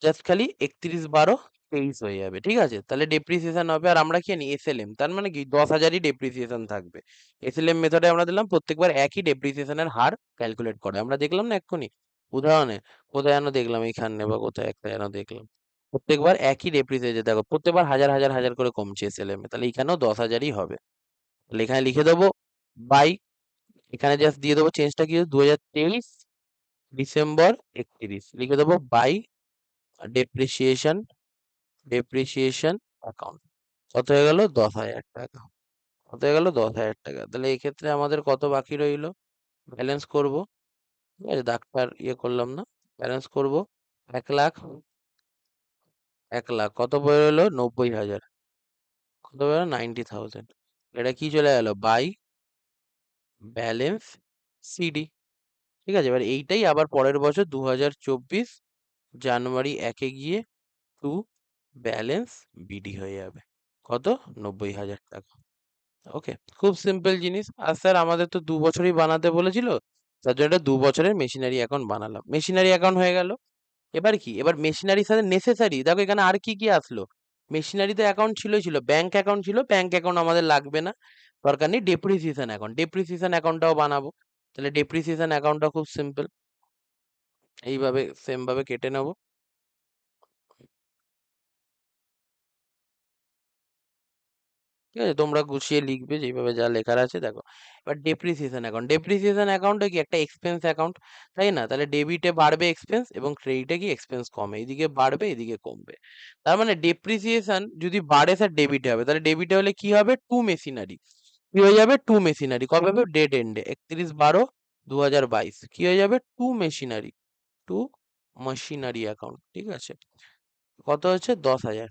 জাস্ট খালি 31/12/23 হয়ে যাবে, ঠিক আছে? তাহলে ডেপ্রিসিয়েশন হবে, আর আমরা কি জানি? এসএলএম, তার মানে কি 10,000ই ডেপ্রিসিয়েশন থাকবে। এসএলএম মেথডে আমরা দিলাম প্রত্যেকবার একই ডেপ্রিসিয়েশনের হার ক্যালকুলেট করে, আমরা দেখলাম না এক্ষুনি উদাহরণে, কোথায় যেন দেখলাম, এইখানে বা কোথায় একটা যেন দেখলাম, প্রত্যেকবার একই ডেপ্রিসিয়েশন, দেখো প্রত্যেকবার হাজার হাজার হাজার করে কমছে এসএলএম এ, তাহলে এখানেও 10,000ই হবে। তাহলে এখানে লিখে দেবো বাই, এখানে জাস্ট দিয়ে দেবো চেঞ্জটা কি, 2023 ডিসেম্বর 31 লিখে দেবো বাই ডেপ্রিসিয়েশন, ডেপ্রিসিয়েশন অ্যাকাউন্ট। কত হয়ে গেল? 10,000 টাকা। কত হয়ে গেল? 10,000 টাকা। তাহলে এই ক্ষেত্রে আমাদের কত বাকি রইলো? ব্যালেন্স করব, ঠিক আছে, ডাক্তার ইয়ে করলাম না, ব্যালেন্স করব 1,00,000, 1,00,000 কত বেরোলো? 90,000। কত বেরোলো? 90,000। এটা কি চলে গেল? বাই ব্যালেন্স সিডি, ঠিক আছে। এবার এইটাই আবার পরের বছর 2024 জানুয়ারি 1-এ গিয়ে টু ব্যালেন্স বিডি হয়ে যাবে। কত? 90,000 টাকা। ওকে, খুব সিম্পল জিনিস। আর স্যার আমাদের তো 2 বছরই বানাতে বলেছিল, তার জন্য এটা 2 বছরের মেশিনারি অ্যাকাউন্ট বানালাম, মেশিনারি অ্যাকাউন্ট হয়ে গেল। এবার কি? এবার মেশিনারির সাথে নেসেসারি, দেখো এখানে আর কি কি আসলো? মেশিনারিতে অ্যাকাউন্ট ছিল, ব্যাংক অ্যাকাউন্ট ছিল, ব্যাংক অ্যাকাউন্ট আমাদের লাগবে না, দরকার নেই। ডেপ্রিসিয়েশন অ্যাকাউন্ট, ডেপ্রিসিয়েশন অ্যাকাউন্টটাও বানাবো। তাহলে ডেপ্রিসিয়েশন অ্যাকাউন্টটা খুব সিম্পল, এইভাবে সেম ভাবে কেটে নেবো। ঠিক আছে, তোমরা গুছিয়ে লিখবে যেভাবে যা লেখার আছে, দেখো। এবার ডেপ্রিসিয়েশন অ্যাকাউন্ট, ডেপ্রিসিয়েশন অ্যাকাউন্টে কি একটা এক্সপেন্স অ্যাকাউন্ট, তাই না? তাহলে ডেবিটে বাড়বে এক্সপেন্স এবং ক্রেডিটে কি এক্সপেন্স কমে, এদিকে বাড়বে এদিকে কমবে। তার মানে ডেপ্রিসিয়েশন যদি বাড়ে স্যার ডেবিটে হবে, তাহলে ডেবিটে হলে কি হবে? টু মেশিনারি, কি হয়ে যাবে? টু মেশিনারি কবে হবে? ডেড এন্ডে 31/12/2022 কি হয়ে যাবে? To machinery, to machinery account, ঠিক আছে, কত হচ্ছে 10,000।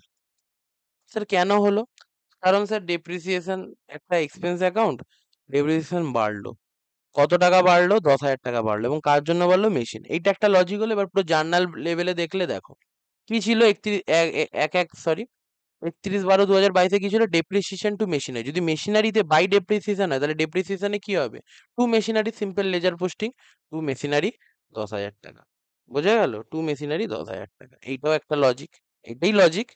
স্যার কেন হলো? কারণ স্যার ডেপ্রিসিয়েশন একটা এক্সপেন্স অ্যাকাউন্ট, ডেপ্রিসিয়েশন বাড়লো, কত টাকা বাড়লো? 10,000 টাকা বাড়লো, এবং কার জন্য বাড়লো? মেশিন। এইটা একটা লজিক হলো। এবার পুরো জার্নাল লেভেলে দেখলে দেখো কি ছিল, 31/12/2022 কি ছিল? Depreciation to machinery. যদি মেশিনারিতে বাই ডেপ্রিসিয়েশন হয় তাহলে ডেপ্রিসিয়েশনে কি হবে? To machinery simple ledger posting, to machinery 10,000 টাকা। বোঝা গেল? টু মেশিনারি 10,000 টাকা। এইটাও একটা লজিক, এটাই লজিক।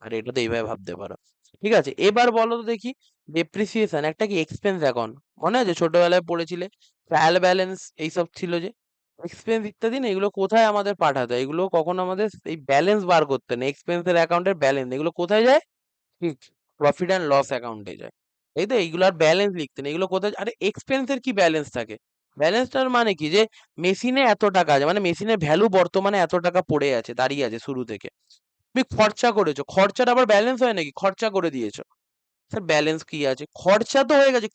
আর এটা তো এইভাবে ভাবতে পারো। ঠিক আছে, এবার বলো তো দেখি, ডেপ্রিসিয়েশন একটা কি এক্সপেন্স অ্যাকাউন্ট? মনে আছে ছোটবেলায় পড়েছিলে, ট্রায়াল ব্যালেন্স এইসব ছিল যে এক্সপেন্স ইত্যাদি না, এগুলো কোথায় আমাদের পাঠাতে হয়? এগুলো কখন আমাদের এই ব্যালেন্স বার করতে না, এক্সপেন্সের অ্যাকাউন্টের ব্যালেন্স, এগুলো কোথায় যায়? ঠিক, প্রফিট অ্যান্ড লস অ্যাকাউন্টে যায়। এই তো, এইগুলো আর ব্যালেন্স লিখতে নেই, এগুলো কোথায়? আরে এক্সপেন্সের কি ব্যালেন্স থাকে? ব্যালেন্সটার মানে কি, যে মেশিনে এত টাকা আছে, মানে মেশিনের ভ্যালু বর্তমানে এত টাকা পড়ে আছে, দাঁড়িয়ে আছে শুরু থেকে। তুমি খরচা করেছো, খরচাটা আবার ব্যালেন্স হয় নাকি? খরচা করে দিয়েছো, স্যার ব্যালেন্স কি আছে? খরচা তো হয়ে গেছে।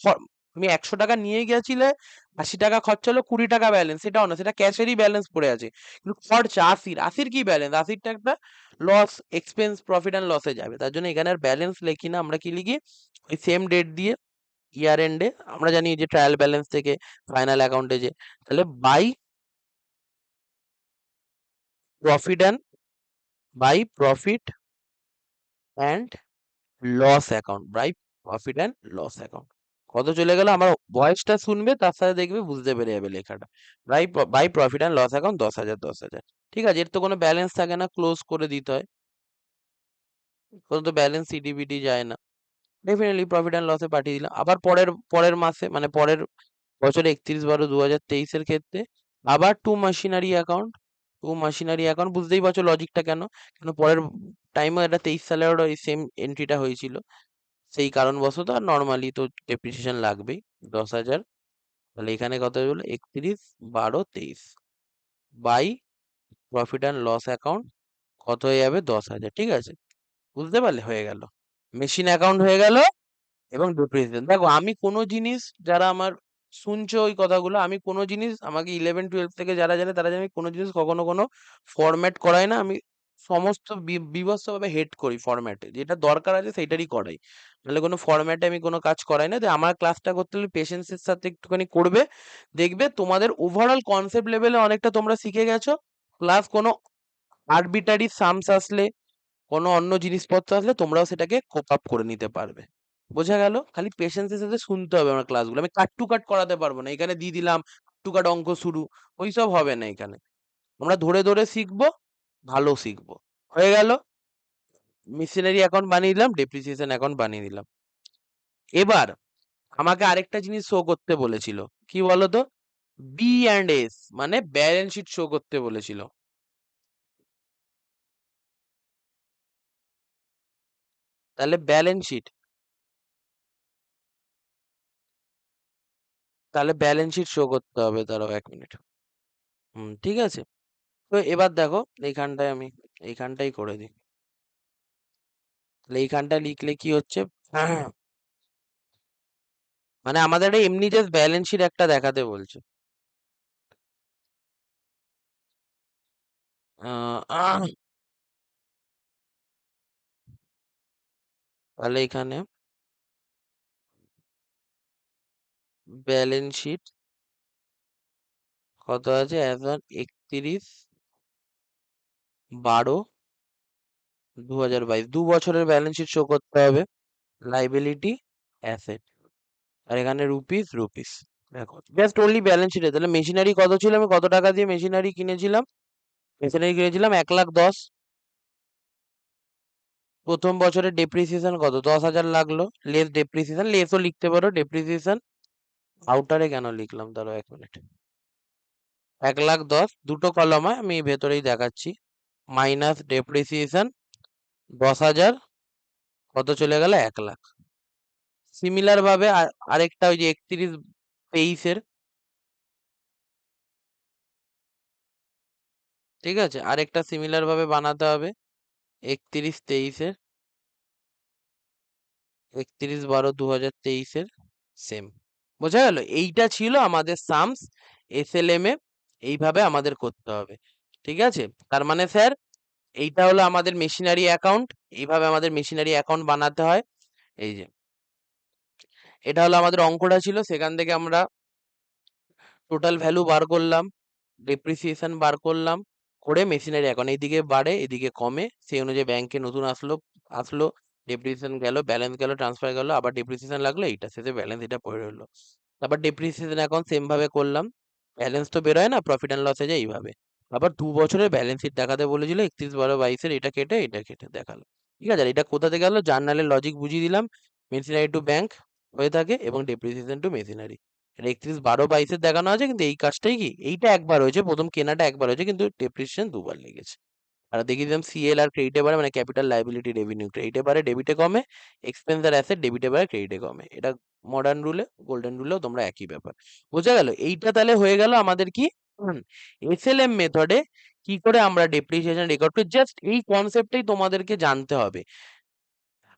তুমি 100 টাকা নিয়ে গেছিলে, 80 টাকা খরচা হলো, 20 টাকা ব্যালেন্স, সেটাও না, সেটা ক্যাশেরই ব্যালেন্স পড়ে আছে। কিন্তু খরচা আশির কি ব্যালেন্স? 80টা একটা লস, এক্সপেন্স, প্রফিট অ্যান্ড লসে যাবে। তার জন্য এখানে আর ব্যালেন্স লিখি না, আমরা কি লিখি? ওই সেম ডেট দিয়ে ইয়ার এন্ডে আমরা জানি যে ট্রায়াল ব্যালেন্স থেকে ফাইনাল অ্যাকাউন্টে যে, তাহলে profit and by profit and loss account, by profit and loss account. কত চলে গেল? আমার ভয়েসটা শুনবে, তার সাথে দেখবে, বুঝতে পেরে যাবে লেখাটা। By profit and loss account 10,000 10,000। ঠিক আছে, এর তো কোনো ব্যালেন্স থাকে না, ক্লোজ করে দিতে হয়, কোনো তো ব্যালেন্স সিডিবিডি যায় না। ডেফিনেটলি প্রফিট অ্যান্ড লসে পাঠিয়ে দিলাম। আবার পরের পরের মাসে, মানে পরের বছরে 31/12/2023-এর ক্ষেত্রে আবার to machinery account, to machinery account, বুঝতেই পারছো লজিকটা কেন। কেন পরের টাইমও এটা 23 সালের ওই সেম এন্ট্রিটা হয়েছিল, সেই কারণবশত। আর নর্মালি তো ডেপ্রিসিয়েশন লাগবেই, 10,000। তাহলে এখানে কত হলো? 31/12/23 by profit and loss account, কত হয়ে যাবে? 10,000। ঠিক আছে, বুঝতে পারলে? হয়ে গেল, মেশিন অ্যাকাউন্ট হয়ে গেল। এবং ডেপ্রিসিয়েশন, দেখো আমি কোনো জিনিস, যারা আমার শুনছো ওই কথাগুলো, আমি কোনো জিনিস, আমাকে 11-12 থেকে যারা জানে তারা জানে, আমি কোনো জিনিস কখনো কোনো ফরম্যাট করাই না। আমি সমস্ত বিভৎসভাবে হেড করি ফরম্যাটে, যেটা দরকার আছে সেইটারই করাই। নাহলে কোনো ফরম্যাটে আমি কোনো কাজ করাই না। যে আমার ক্লাসটা করতে হলে পেশেন্সের সাথে একটুখানি করবে, দেখবে তোমাদের ওভারঅল কনসেপ্ট লেভেলে অনেকটা তোমরা শিখে গেছো। প্লাস কোনো আরবিটারি সামস আসলে, কোনো অন্য জিনিসপত্র আসলে, তোমরাও সেটাকে কোপ আপ করে নিতে পারবে। বোঝা গেল? খালি পেশেন্সের সাথে শুনতে হবে আমার ক্লাসগুলো। আমি কাট টু কাট করাতে পারবো না, এখানে দিয়ে দিলাম টু কাট অঙ্ক শুরু, ওইসব হবে না এখানে। আমরা ধরে ধরে শিখবো, ভালো শিখবো। হয়ে গেল, মিশনারি অ্যাকাউন্ট বানিয়ে দিলাম, ডেপ্রিসিয়েশন অ্যাকাউন্ট বানিয়ে দিলাম। এবার আমাকে আরেকটা জিনিস শো করতে বলেছিল, কি বলতো? B&S, মানে ব্যালেন্স শিট শো করতে বলেছিল। তাহলে ব্যালেন্স শিট, তাহলে ব্যালেন্স শিট শো করতে হবে, দাঁড়াও 1 মিনিট। ঠিক আছে। তো এবার দেখো, এইখানটায় আমি এইখানটাই করে দিই। তাহলে এইখানটা লিখলে কি হচ্ছে? মানে আমাদের এটা এমনি জাস্ট ব্যালেন্স শিট একটা দেখাতে বলছে। আহ, তাহলে এখানে ব্যালেন্স শিট কত আছে? অ্যাজ অন 31/12/2022, 2 বছরের ব্যালেন্স শিট শো করতে হবে। লাইবিলিটি, অ্যাসেট, আর এখানে রুপিস রুপিস। দেখো জাস্ট অনলি ব্যালেন্স শিটে। তাহলে মেশিনারি কত ছিল? আমি কত টাকা দিয়ে মেশিনারি কিনেছিলাম? মেশিনারি কিনেছিলাম 1,10,000। প্রথম বছরের ডেপ্রিসিয়েশন কত? 10,000 লাগলো, লেস ডেপ্রিসিয়েশন, লেসও লিখতে পারো ডেপ্রিসিয়েশন। আউটারে কেন লিখলাম, ধরো 1 মিনিট। 1,10,000, দুটো কলম হয়, আমি ভেতরেই দেখাচ্ছি। মাইনাস ডেপ্রিসিয়েশন 10,000, কত চলে গেল? 1,00,000। সিমিলার ভাবে আরেকটা ওই যে 31/23-এর, ঠিক আছে, আরেকটা সিমিলার ভাবে বানাতে হবে। 31/23-এর, 31/12/2023-এর, সেম। বোঝা গেল? এইটা ছিল আমাদের সামস, SLM এ এইভাবে আমাদের করতে হবে। ঠিক আছে? তার মানে স্যার এইটা হলো আমাদের মেশিনারি অ্যাকাউন্ট। এইভাবে আমাদের মেশিনারি অ্যাকাউন্ট বানাতে হয়। এই যে এটা হলো আমাদের অঙ্কটা ছিল, সেখান থেকে আমরা টোটাল ভ্যালু বার করলাম, ডেপ্রিসিয়েশন বার করলাম, করে মেশিনারি অ্যাকাউন্ট এইদিকে বাড়ে এদিকে কমে, সেই অনুযায়ী ব্যাংকে নতুন আসলো ডেপ্রিসিয়েশন গেল, ব্যালেন্স গেল, ট্রান্সফার গেল, আবার ডেপ্রিসিয়েশন লাগলো, এইটা শেষে ব্যালেন্স এটা পড়ে রইলো। তারপর ডেপ্রিসিয়েশন অ্যাকাউন্ট সেম ভাবে করলাম, ব্যালেন্স তো বেরোয় না, প্রফিট অ্যান্ড লসে যায় এইভাবে। আবার 2 বছরের ব্যালেন্স শিট দেখাতে বলেছিল, 31/12/22 এটা কেটে দেখালো। ঠিক আছে, আর এটা কোথা থেকে গেলো, জার্নালের লজিক বুঝিয়ে দিলাম। মেশিনারি টু ব্যাংক হয়ে থাকে এবং ডেপ্রিসিয়েশন টু মেশিনারি। এটা 31/12/22 দেখানো আছে, কিন্তু এই কাজটাই কি, এইটা একবার হয়েছে, প্রথম কেনাটা একবার হয়েছে, কিন্তু ডেপ্রিসিয়েশন দুবার লেগেছে। আর দেখিয়ে দিলাম সিএল আর ক্রেডিটে বাড়ে, মানে ক্যাপিটাল লাইবিলিটি রেভিনিউ ক্রেডিটে বাড়ে ডেবিটে কমে, এক্সপেন্স আর অ্যাসেট ডেবিটে বাড়ে ক্রেডিটে কমে। এটা মডার্ন রুলে, গোল্ডেন রুলেও তোমরা একই ব্যাপার। বোঝা গেল? এইটা তাহলে হয়ে গেল আমাদের কি, এসএলএম মেথডে কি করে আমরা ডেপ্রিসিয়েশন রেকর্ড করি, জাস্ট এই কনসেপ্টটাই তোমাদেরকে জানতে হবে।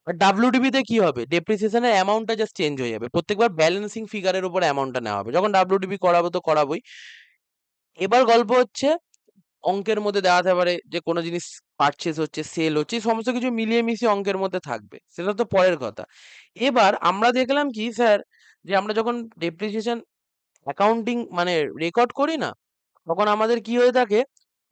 ডাব্লিউডিবি তে কি হবে, ডেপ্রিসিয়েশনের অ্যামাউন্টটা জাস্ট চেঞ্জ হয়ে যাবে, প্রত্যেকবার ব্যালেন্সিং ফিগারের উপর অ্যামাউন্টটা নেওয়া হবে, যখন ডাব্লিউডিবি করাবো তো করাবোই। এবার গল্প হচ্ছে, অঙ্কের মধ্যে দেখাতে পারে যে কোনো জিনিস পারচেজ হচ্ছে, সেল হচ্ছে, এই সমস্ত কিছু মিলিয়ে মিশিয়ে অঙ্কের মধ্যে থাকবে, সেটা তো পরের কথা। এবার আমরা দেখলাম কি স্যার, যে আমরা যখন ডেপ্রিসিয়েশন অ্যাকাউন্টিং মানে রেকর্ড করি না, তখন আমাদের কি হয়ে থাকে,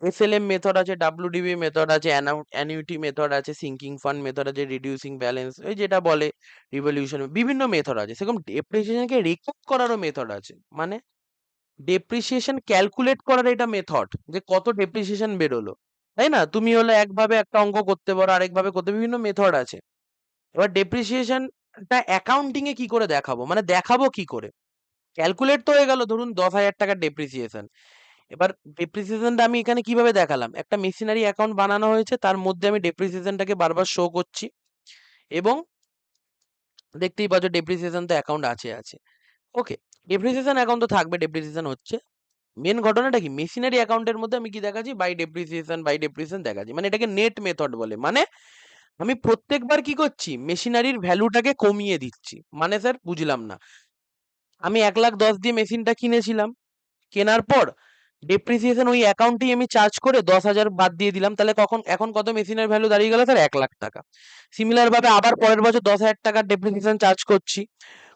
এসএলএম মেথড আছে, ডাব্লিউডিবি মেথড আছে, অ্যানুইটি মেথড আছে, সিঙ্কিং ফান্ড মেথড আছে, রিডিউসিং ব্যালেন্স, ওই যেটা বলে রিভলিউশন, বিভিন্ন মেথড আছে। সেরকম ডেপ্রিসিয়েশনকে রেকর্ড করারও মেথড আছে, মানে ডেপ্রিসিয়েশন ক্যালকুলেট করার এটা মেথড, যে কত ডেপ্রিসিয়েশন বেরোলো, তাই না? তুমি হলে একভাবে একটা অঙ্ক করতে পারো, আরেকভাবে করতে, বিভিন্ন মেথড আছে। এবার ডেপ্রিসিয়েশনটা অ্যাকাউন্টিং এ কি করে দেখাবো, মানে দেখাবো কি করে, ক্যালকুলেট তো হয়ে গেল, ধরুন 10,000 টাকার ডেপ্রিসিয়েশন। এবার ডেপ্রিসিয়েশনটা আমি এখানে কিভাবে দেখালাম, একটা মেশিনারি অ্যাকাউন্ট বানানো হয়েছে, তার মধ্যে আমি ডেপ্রিসিয়েশনটাকে বারবার শো করছি, এবং দেখতেই পাচ্ছ ডেপ্রিসিয়েশন তো অ্যাকাউন্ট আছে। ওকে, ডেপ্রিসিয়েশন অ্যাকাউন্ট তো থাকবে, ডেপ্রিসিয়েশন হচ্ছে। মেন ঘটনাটা কি, মেশিনারি অ্যাকাউন্টের মধ্যে আমি কি দেখাচ্ছি, বাই ডেপ্রিসিয়েশন দেখাচ্ছি, মানে এটাকে নেট মেথড বলে। মানে আমি প্রত্যেকবার কি করছি, মেশিনারির ভ্যালুটাকে কমিয়ে দিচ্ছি। মানে স্যার বুঝলাম না, আমি 1,10,000 দিয়ে মেশিনটা কিনেছিলাম, কেনার পর ডেপ্রিসিয়েশন ওই অ্যাকাউন্টেই আমি চার্জ করে 10,000 বাদ দিয়ে দিলাম, তাহলে এখন কত মেশিনের ভ্যালু দাঁড়িয়ে গেল স্যার, 1,00,000 টাকা। সিমিলার ভাবে আবার পরের বছর 10,000 টাকার ডেপ্রিসিয়েশন চার্জ করছি,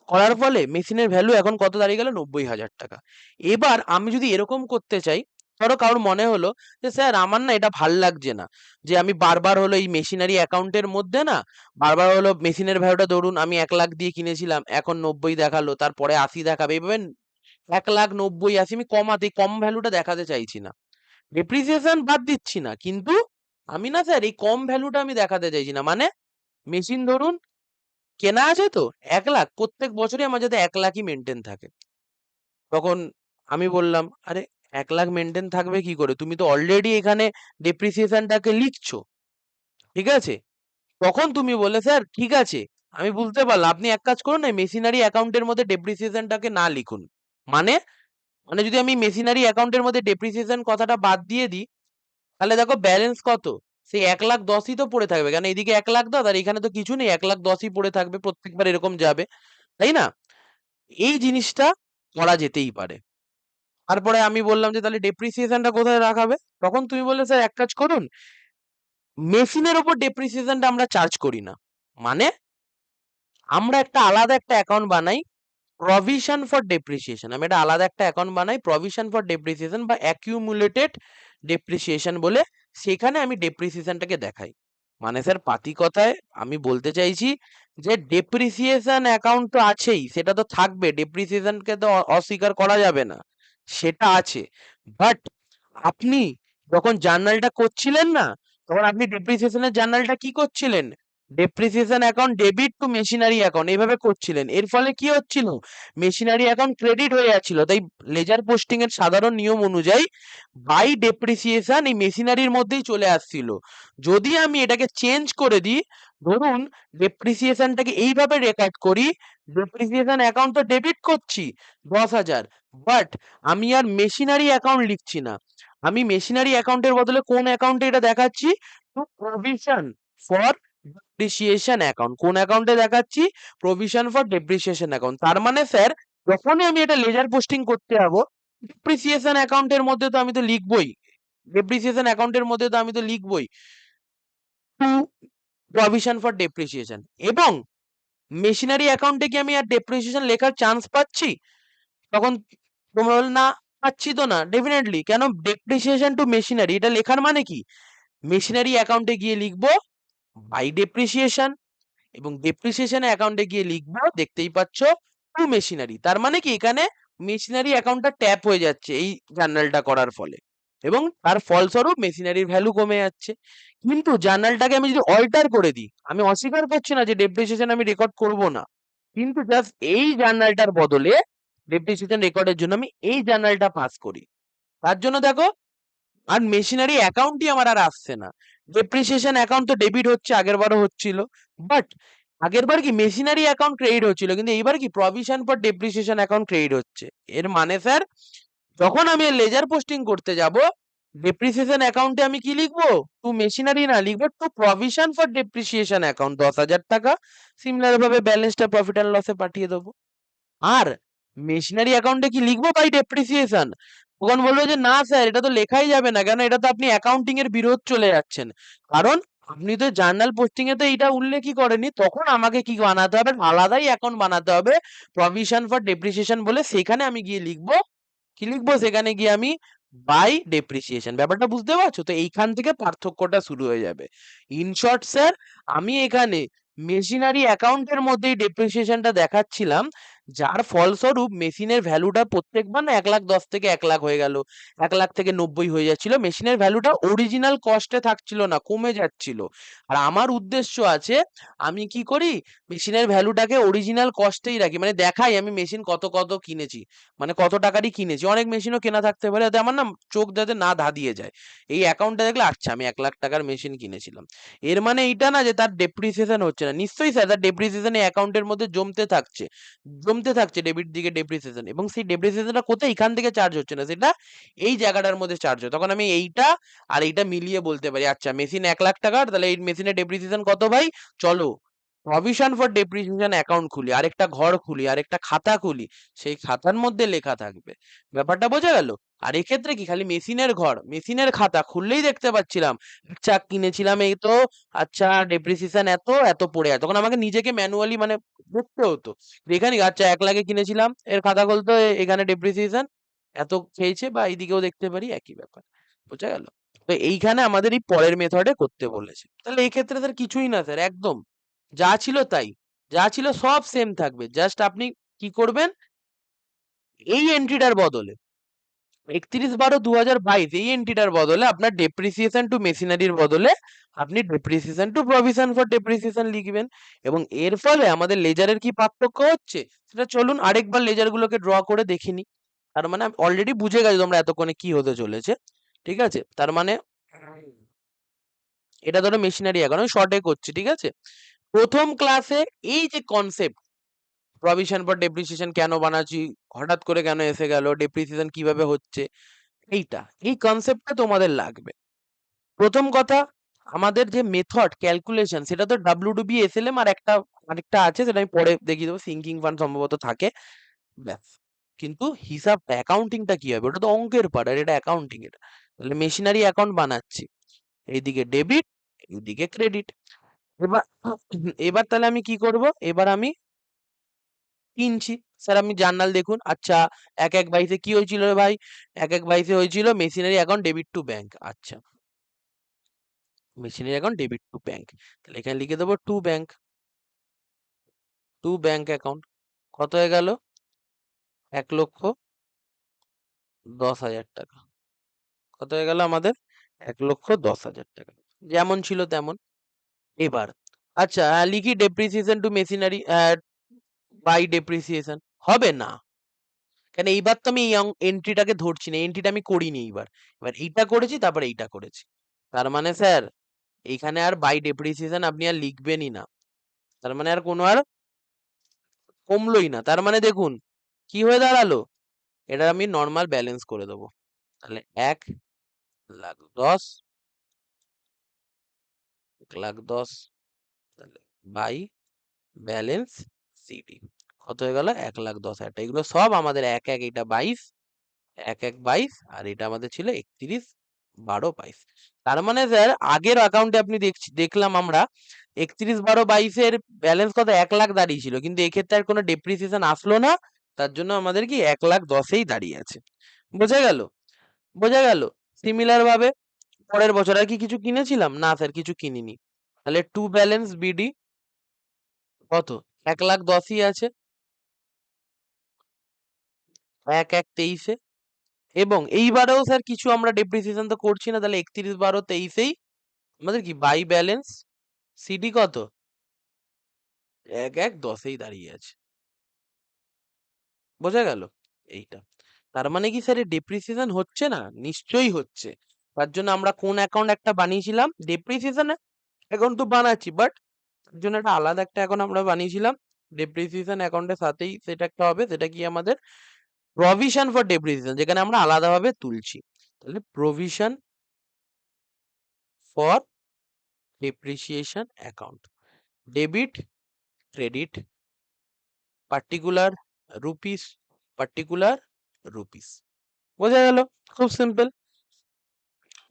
করার ফলে মেশিনের ভ্যালু এখন কত দাঁড়িয়ে গেল, 90,000 টাকা। এবার আমি যদি এরকম করতে চাই, ধরো কারোর মনে হলো যে স্যার আমার না এটা ভাল লাগছে না, যে আমি বারবার হলো এই মেশিনারি অ্যাকাউন্টের মধ্যে না, বারবার হলো মেশিনের ভ্যালুটা, ধরুন আমি 1,00,000 দিয়ে কিনেছিলাম, এখন 90 দেখালো, তারপরে 80 দেখাবে, এইভাবে 1,00,000, 90, 80 আমি কমাতে, কম ভ্যালুটা দেখাতে চাইছি না, ডেপ্রিসিয়েশন বাদ দিচ্ছি না, কিন্তু আমি না স্যার এই কম ভ্যালুটা আমি দেখাতে চাইছি না। মানে মেশিন ধরুন কেনা আছে তো 1,00,000, প্রত্যেক বছরই আমার যাতে 1,00,000ই মেনটেন থাকে। তখন আমি বললাম, আরে 1,00,000 মেনটেন থাকবে কি করে, তুমি তো অলরেডি এখানে ডেপ্রিসিয়েশনটাকে লিখছো, ঠিক আছে? তখন তুমি বললে স্যার ঠিক আছে, আমি বুঝতে পারলাম, আপনি এক কাজ করুন না, মেশিনারি অ্যাকাউন্টের মধ্যে ডেপ্রিসিয়েশনটাকে না লিখুন। মানে মানে যদি আমি মেশিনারি অ্যাকাউন্টের মধ্যে ডেপ্রিসিয়েশন কথাটা বাদ দিয়ে দিই, তাহলে দেখো ব্যালেন্স কত, সেই 1,10,000ই তো পড়ে থাকবে, কারণ এদিকে 1,10,000 আর এখানে তো কিছু নেই, 1,10,000ই পড়ে থাকবে, প্রত্যেকবার এরকম যাবে, তাই না? এই জিনিসটা করা যেতেই পারে। তারপরে আমি বললাম যে তাহলে ডেপ্রিসিয়েশনটা কোথায় রাখাবে, তখন তুমি বললে স্যার এক কাজ করুন, মেশিনের ওপর ডেপ্রিসিয়েশনটা আমরা চার্জ করি না, মানে আমরা একটা আলাদা একটা অ্যাকাউন্ট বানাই, প্রভিশন ফর ডেপ্রিসিয়েশন, আমি একটা আলাদা একটা অ্যাকাউন্ট বানাই, প্রভিশন ফর ডেপ্রিসিয়েশন বা অ্যাকিউমুলেটেড ডেপ্রিসিয়েশন বলে, সেখানে আমি ডেপ্রিসিয়েশনটাকে দেখাই। মানে স্যার পাতি কথায় আমি বলতে চাইছি যে ডেপ্রিসিয়েশন অ্যাকাউন্ট তো আছেই, সেটা তো থাকবে, ডেপ্রিসিয়েশনকে তো অস্বীকার করা যাবে না, সেটা আছে। বাট আপনি যখন জার্নালটা করছিলেন না, তখন আপনি ডেপ্রিসিয়েশনের জার্নালটা কি করছিলেন, depreciation account debit two machinery account এইভাবে করছিলেন। এর ফলে কি হচ্ছিল, মেশিনারি অ্যাকাউন্ট ক্রেডিট হয়ে যাচ্ছিল। তাই লেজার পোস্টিং এর সাধারণ নিয়ম অনুযায়ী বাই ডেপ্রিসিয়েশন এই মেশিনারির মধ্যেই চলে আসছিল। যদি আমি এটাকে চেঞ্জ করে দিই, ধরুন ডেপ্রিসিয়েশনটাকে এইভাবে রেকর্ড করি, ডেপ্রিসিয়েশন অ্যাকাউন্ট তো ডেবিট করছি 10,000, বাট আমি আর মেশিনারি অ্যাকাউন্ট লিখছি না, আমি মেশিনারি অ্যাকাউন্টের বদলে কোন অ্যাকাউন্টে এটা দেখাচ্ছি, প্রভিশন ফর ডেপ্রিসিয়েশন অ্যাকাউন্ট। কোন অ্যাকাউন্টে দেখাচ্ছি, প্রভিশন ফর ডেপ্রিসিয়েশন অ্যাকাউন্ট। তার মানে স্যার যখনই আমি এটা লেজার পোস্টিং করতে যাবো, ডেপ্রিসিয়েশন অ্যাকাউন্টের মধ্যে তো আমি তো লিখবই ডেপ্রিসিয়েশন অ্যাকাউন্টের মধ্যে তো আমি তো লিখবই টু প্রভিশন ফর ডেপ্রিসিয়েশন। এবং মেশিনারি অ্যাকাউন্টে কি আমি আর ডেপ্রিসিয়েশন লেখার চান্স পাচ্ছি? তখন তোমরা বললে, না পাচ্ছি তো না। ডেফিনেটলি, কেন? ডেপ্রিসিয়েশন টু মেশিনারি এটা লেখার মানে কি? মেশিনারি অ্যাকাউন্টে গিয়ে লিখবো বাই ডেপ্রিসিয়েশন, এবং ডেপ্রিসিয়েশন অ্যাকাউন্টে গিয়ে লিখবো, দেখতেই পাচ্ছ, টু মেশিনারি। তার মানে কি এখানে মেশিনারি অ্যাকাউন্টটা ট্যাপ হয়ে যাচ্ছে এই জার্নালটা করার ফলে, এবং তার ফলস্বরূপ মেশিনারির ভ্যালু কমে যাচ্ছে। কিন্তু জার্নালটাকে আমি যদি অল্টার করে দিই, আমি অস্বীকার করছি না যে ডেপ্রিসিয়েশন আমি রেকর্ড করব না, কিন্তু জাস্ট এই জার্নালটার বদলে ডেপ্রিসিয়েশন রেকর্ডের জন্য আমি এই জার্নালটা পাস করি। তার জন্য দেখো, আর মেশিনারি অ্যাকাউন্টই আমার আর আসছে না। ডেপ্রিসিয়েশন অ্যাকাউন্ট তো ডেবিট হচ্ছে, আগের বারও হচ্ছিল, বাট আগের বার কি মেশিনারি অ্যাকাউন্ট ক্রেডিট হচ্ছিল, কিন্তু এইবার কি provision for depreciation account credit হচ্ছে। এর মানে স্যার, যখন আমি লেজার পোস্টিং করতে যাব, ডেপ্রিসিয়েশন অ্যাকাউন্টে আমি কি লিখবো? টু মেশিনারি না, লিখবো to provision for depreciation account 10,000 টাকা। সিমিলার ভাবে ব্যালেন্সটা প্রফিট অ্যান্ড লসে পাঠিয়ে দেবো। আর মেশিনারি অ্যাকাউন্টে কি লিখবো বাই ডেপ্রিসিয়েশন? তখন বলবো যে না স্যার, এটা তো লেখাই যাবে না, কেন? এটা তো আপনি অ্যাকাউন্টিং এর বিরোধ চলে যাচ্ছেন। কারণ আপনি তো জার্নাল পোস্টিং এ তো এটা উল্লেখই করেনি। তখন আমাকে কি বানাতে হবে? আলাদাই অ্যাকাউন্ট বানাতে হবে প্রভিশন ফর ডেপ্রিসিয়েশন বলে। সেখানে আমি গিয়ে লিখবো, কি লিখবো সেখানে গিয়ে আমি? By depreciation. ব্যাপারটা বুঝতে পারছো তো? এইখান থেকে পার্থক্যটা শুরু হয়ে যাবে। ইন শর্ট স্যার, আমি এখানে মেশিনারি অ্যাকাউন্টের মধ্যেই ডেপ্রিসিয়েশনটা দেখাচ্ছিলাম, যার ফলস্বরূপ মেশিনের ভ্যালুটা প্রত্যেকবার না 1,10,000 থেকে 1,00,000 হয়ে গেল, 1,00,000 থেকে 90 হয়ে যাচ্ছিল। মেশিনের ভ্যালুটা অরিজিনাল কস্টে থাকছিল না, কমে যাচ্ছিল। আর আমার উদ্দেশ্য আছে, আমি কি করি? মেশিনের ভ্যালুটাকে অরিজিনাল কস্টেই রাখি, মানে দেখাই আমি মেশিন কত কত কিনেছি, মানে কত টাকারই কিনেছি। অনেক মেশিনও কেনা থাকতে পারে, যাতে আমার না চোখ যাতে না ধাঁধিয়ে যায়। এই অ্যাকাউন্টটা দেখলে আচ্ছা আমি 1,00,000 টাকার মেশিন কিনেছিলাম। এর মানে এইটা না যে তার ডেপ্রিসিয়েশন হচ্ছে না। নিশ্চয়ই স্যার, তার ডেপ্রিসিয়েশন এই অ্যাকাউন্টের মধ্যে জমতে থাকছে ডেবিট দিকে ডেপ্রিসিয়েশন, এবং সেই ডেপ্রিসিয়েশনটা কোথায়? এখান থেকে চার্জ হচ্ছে না, সেটা এই জায়গাটার মধ্যে চার্জ হয়। তখন আমি এইটা আর এইটা মিলিয়ে বলতে পারি, আচ্ছা মেশিন 1,00,000 টাকার, তাহলে এই মেশিনের ডেপ্রিসিয়েশন কত ভাই? চলো প্রভিশন ফর ডেপ্রিসিয়েশন অ্যাকাউন্ট খুলি, আরেকটা ঘর খুলি, আরেকটা খাতা খুলি, সেই খাতার মধ্যে লেখা থাকবে। ব্যাপারটা বোঝা গেল? আর এক্ষেত্রে কি খালি মেশিনের ঘর, মেশিনের খাতা খুললেই দেখতে পাচ্ছিলাম, আচ্ছা কিনেছিলাম এই তো, আচ্ছা ডেপ্রিসিয়েশন এত এত পড়ে আছে। তখন আমাকে নিজেকে ম্যানুয়ালি মানে দেখতে হতো। এখানে আচ্ছা 1,00,000 কিনেছিলাম, এর খাতা খুলতো, এখানে ডেপ্রিসিয়েশন এত খেয়েছে, বা এইদিকেও দেখতে পারি, একই ব্যাপার। বোঝা গেল? তো এইখানে আমাদের এই পরের মেথডে করতে বলেছে। তাহলে এই ক্ষেত্রে স্যার কিছুই না স্যার, একদম যা ছিল তাই। যা ছিল সব সেম থাকবে। জাস্ট আপনি কি করবেন? এই এন্ট্রিটার বদলে 31/12/2022 এই এন্ট্রিটার বদলে আপনার ডেপ্রিসিয়েশন টু মেশিনারির বদলে আপনি depreciation to provision for depreciation লিখবেন। এবং এর ফলে আমাদের লেজারের কি পার্থক্য হচ্ছে সেটা চলুন আরেকবার লেজার গুলোকে ড্র করে দেখিনি। তার মানে অলরেডি বুঝে গেছো তোমরা এতক্ষণে কি হতে চলেছে। ঠিক আছে? তার মানে এটা ধরো মেশিনারি, এখন আমি শর্টে করছি, ঠিক আছে? প্রথম ক্লাসে এই যে কনসেপ্ট, প্রভিশন ফর ডেপ্রিসিয়েশন কেন বানাচ্ছি, হঠাৎ করে কেন এসে গেল, ডেপ্রিসিয়েশন কিভাবে হচ্ছে, এই কনসেপ্টটা তোমাদের লাগবে। প্রথম কথা, আমাদের যে মেথড ক্যালকুলেশন সেটা তো ডাব্লিউডিবি এসএলএম, আর আরেকটা আছে সেটা আমি পরে দেখিয়ে দেবো, সিঙ্কিং ফান্ড সম্ভবত থাকে, ব্যাস। কিন্তু হিসাব অ্যাকাউন্টিংটা কি হবে? ওটা তো অঙ্কের পার্ট, আর এটা অ্যাকাউন্টিং। এটা তাহলে মেশিনারি অ্যাকাউন্ট বানাচ্ছি, এইদিকে ডেবিট, এইদিকে ক্রেডিট। এবার এবার তাহলে আমি কি করব? এবার আমি কিনছি। স্যার আপনি জার্নাল দেখুন। আচ্ছা 1/22 কি হয়েছিল রে ভাই? 1/22 হয়েছিল machinery account debit to bank. আচ্ছা, machinery account debit to bank, তাহলে এখানে লিখে দেবো টু ব্যাংক অ্যাকাউন্ট। কত হয়ে গেল? 1,10,000 টাকা। কত হয়ে গেল আমাদের? 1,10,000 টাকা। যেমন ছিল তেমন। এবার আচ্ছা লিখি depreciation to machinery by depreciation, হবে না। কেন? এইবার তো আমি এই এন্ট্রিটাকে ধরছি না, এন্ট্রিটা আমি করিনি এইবার। এবার এইটা করেছি, তারপরে এইটা করেছি। তার মানে স্যার, এইখানে আর বাই ডেপ্রিসিয়েশন আপনি আর লিখবেনই না। তার মানে আর কোনো আর কমলোই না। তার মানে দেখুন কি হয়ে দাঁড়ালো, এটা আমি নর্মাল ব্যালেন্স করে দেবো। তাহলে 1,10,000, 1,10,000 তাহলে বাই ব্যালেন্স সিডি, কত হয়ে গেল? 1,10,000 টাকা। এগুলো সব আমাদের এক এক, এটা 22, 1/22, আর এটা আমাদের ছিল 31/12। 12/22। তার মানে স্যার আগের অ্যাকাউন্টে আপনি দেখলাম আমরা 31/12/22 ব্যালেন্স কত 1 লাখ দাঁড়িয়েছিল, কিন্তু এক্ষেত্রে আর কোনো ডেপ্রিসিয়েশন আসলো না, তার জন্য আমাদের কি 1,10,000-এই দাঁড়িয়ে আছে। বোঝা গেল? বোঝা গেল? সিমিলার ভাবে পরের বছর আর কি কিছু কিনেছিলাম? না স্যার কিছু কিনিনি। তাহলে টু ব্যালেন্স বিডি কত? 1,10,000-ই আছে 1/1/23-এ। এবং এইবারেও স্যার কিছু আমরা ডেপ্রিসিয়েশন তো করছি না, তাহলে 31/12/23-এই আমাদের কি বাই ব্যালেন্স সিডি কত? 1/1/10-এই দাঁড়িয়ে আছে। বোঝা গেল? এইটা। তার মানে কি স্যার ডেপ্রিসিয়েশন হচ্ছে না? নিশ্চয়ই হচ্ছে। তার জন্য আমরা কোন অ্যাকাউন্ট একটা বানিয়েছিলাম? ডেপ্রিসিয়েশন অ্যাকাউন্ট তো বানাচ্ছি, বাট তার জন্য একটা আলাদা একটা অ্যাকাউন্ট আমরা বানিয়েছিলাম। ডেপ্রিসিয়েশন অ্যাকাউন্টের সাথেই সেটা একটা হবে, সেটা কি আমাদের প্রভিশন ফর ডেপ্রিসিয়েশন, যেখানে আমরা আলাদাভাবে তুলছি। তাহলে provision for depreciation account, debit credit particular rupees particular rupees. বোঝা গেল? খুব সিম্পল।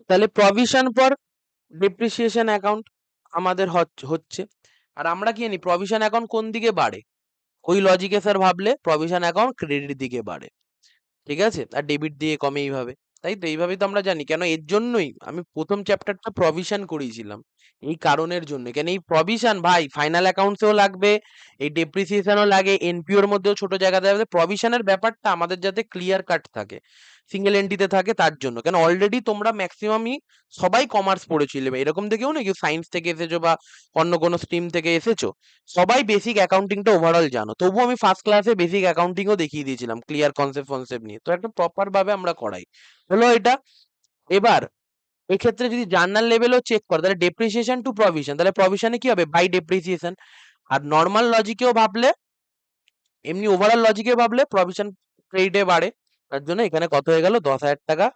তাহলে প্রভিশন ফর ডেপ্রিসিয়েশন অ্যাকাউন্ট আমাদের হচ্ছে। আর আমরা কি জানি প্রভিশন অ্যাকাউন্ট কোন দিকে বাড়ে? ওই লজিকে স্যার ভাবলে প্রভিশন অ্যাকাউন্ট ক্রেডিট দিকে বাড়ে, ঠিক আছে, আর ডেবিট দিয়ে কমে এইভাবে। তাই তো এইভাবেই তো আমরা জানি, কেন এর জন্যই আমি প্রথম চ্যাপ্টারটা প্রভিশন করিয়েছিলাম, এই কারণের জন্য। কেন এই প্রভিশন ভাই ফাইনাল অ্যাকাউন্টসেও লাগবে, এই ডেপ্রিসিয়েশনও লাগে, এনপিওর মধ্যেও ছোট জায়গাতে লাগবে। প্রভিশনের ব্যাপারটা আমাদের যাতে ক্লিয়ার কাট থাকে, সিঙ্গেল এন্ট্রিতে থাকে, তার জন্য। কেন অলরেডি তোমরা ম্যাক্সিমামই সবাই কমার্স পড়েছিলে, এরকম থেকেও না কেউ সায়েন্স থেকে এসেছো বা অন্য কোনো স্ট্রিম থেকে এসেছো, সবাই বেসিক অ্যাকাউন্টিংটা ওভারঅল জানো। তবুও আমি ফার্স্ট ক্লাসে বেসিক অ্যাকাউন্টিংও দেখিয়ে দিয়েছিলাম ক্লিয়ার কনসেপ্ট ফনসেপ্ট নিয়ে, তো একটা প্রপার ভাবে আমরা করাই। হলো এটা। এবার এক্ষেত্রে যদি জার্নাল লেভেলও চেক করে, তাহলে ডেপ্রিসিয়েশন টু প্রভিশন, তাহলে প্রভিশনে কি হবে? By depreciation. আর নর্মাল লজিকেও ভাবলে, এমনি ওভারঅল লজিকে ভাবলে প্রভিশন ক্রেডিটে বাড়ে, তার জন্য এখানে কত হয়ে গেল? 10,000 টাকা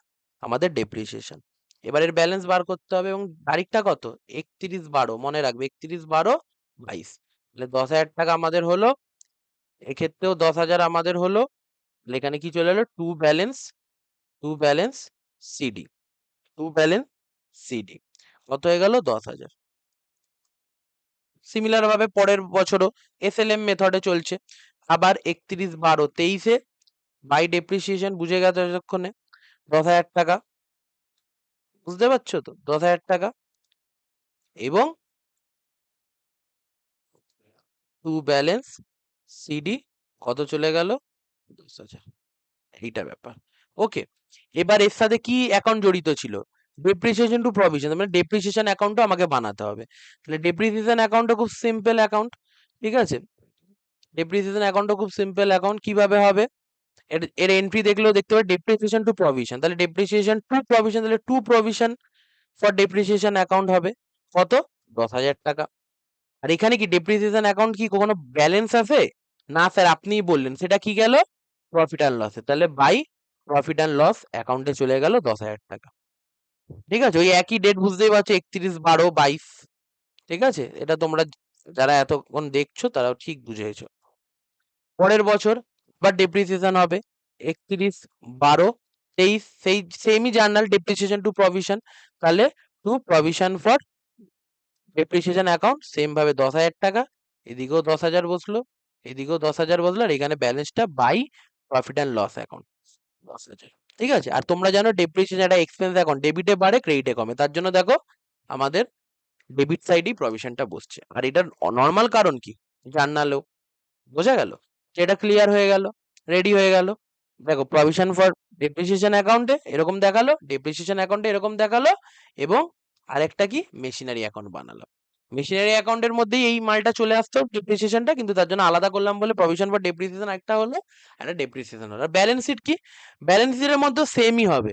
আমাদের ডেপ্রিসিয়েশন। এবার এর ব্যালেন্স বার করতে হবে, এবং তারিখটা কত? 31/12, মনে রাখবে 31/12/22। তাহলে 10,000 টাকা আমাদের হলো, এক্ষেত্রেও 10,000 আমাদের হলো। তাহলে এখানে কি চলে এলো? To balance CD, to balance CD কত হয়ে গেল? 10,000। সিমিলার ভাবে পরের বছরও এসএলএম মেথডে চলছে। আবার 31/12/23-এ বাই ডেপ্রিসিয়েশন, বুঝে গেছে এতক্ষণে? 10,000 টাকা, বুঝতে পারছো তো? 10,000 টাকা। এবং টু ব্যালেন্স সিডি কত চলে গেল? 10,000। এইটা ব্যাপার। ওকে। এবার এর সাথে কি অ্যাকাউন্ট জড়িত ছিল? ডেপ্রিসিয়েশন টু প্রভিশন, মানে ডেপ্রিসিয়েশন অ্যাকাউন্টও আমাকে বানাতে হবে। তাহলে ডেপ্রিসিয়েশন অ্যাকাউন্টও খুব সিম্পল অ্যাকাউন্ট, ঠিক আছে? ডেপ্রিসিয়েশন অ্যাকাউন্টও খুব সিম্পল অ্যাকাউন্ট। কিভাবে হবে? এর এন্ট্রি দেখলেও দেখতে পাবে ডেপ্রিসিয়েশন টু প্রভিশন, তাহলে ডেপ্রিসিয়েশন টু প্রভিশন, তাহলে to provision for depreciation account হবে কত? 10,000 টাকা। আর এখানে কি ডেপ্রিসিয়েশন অ্যাকাউন্ট কি কোনো ব্যালেন্স আছে? না স্যার, আপনিই বললেন সেটা কি গেল? প্রফিট অ্যান্ড লসে। তাহলে বাই প্রফিট অ্যান্ড লস অ্যাকাউন্টে চলে গেল 10,000 টাকা। ঠিক আছে, ওই একই ডেট বুঝতেই পারছো, 31/12/22। ঠিক আছে, এটা তোমরা যারা এতক্ষণ দেখছো তারাও ঠিক বুঝেছো। পরের বছর আবার ডেপ্রিসিয়েশন হবে 31/12/23, সেই সেমই জার্নাল ডেপ্রিসিয়েশন টু প্রভিশন। তাহলে to provision for depreciation account same ভাবে 10,000 টাকা, এদিকেও 10,000 বসলো, এদিকেও 10,000 বসলো, আর এখানে ব্যালেন্সটা by profit and loss account 10,000। ঠিক আছে, আর তোমরা জানো ডেপ্রিসিয়েশন একটা এক্সপেন্স অ্যাকাউন্ট, ডেবিটে বাড়ে ক্রেডিটে কমে, তার জন্য দেখো আমাদের ডেবিট সাইডেই প্রভিশনটা বসছে। আর এটার নর্মাল কারণ কি? জার্নালেও বোঝা গেল। এটা ক্লিয়ার হয়ে গেল, রেডি হয়ে গেল। দেখো প্রভিশন ফর ডেপ্রিসিয়েশন অ্যাকাউন্টে এরকম দেখালো, ডেপ্রিসিয়েশন অ্যাকাউন্টে এরকম দেখালো, এবং আরেকটা কি মেশিনারি অ্যাকাউন্ট বানালাম। মেশিনারি অ্যাকাউন্টের মধ্যেই এই মালটা চলে আসতো ডেপ্রিসিয়েশনটা, কিন্তু তার জন্য আলাদা করলাম বলে প্রভিশন ফর ডেপ্রিসিয়েশন একটা হলো, একটা ডেপ্রিসিয়েশন হলো। আর ব্যালেন্স শিট কি? ব্যালেন্স শিটের মধ্যে সেমই হবে,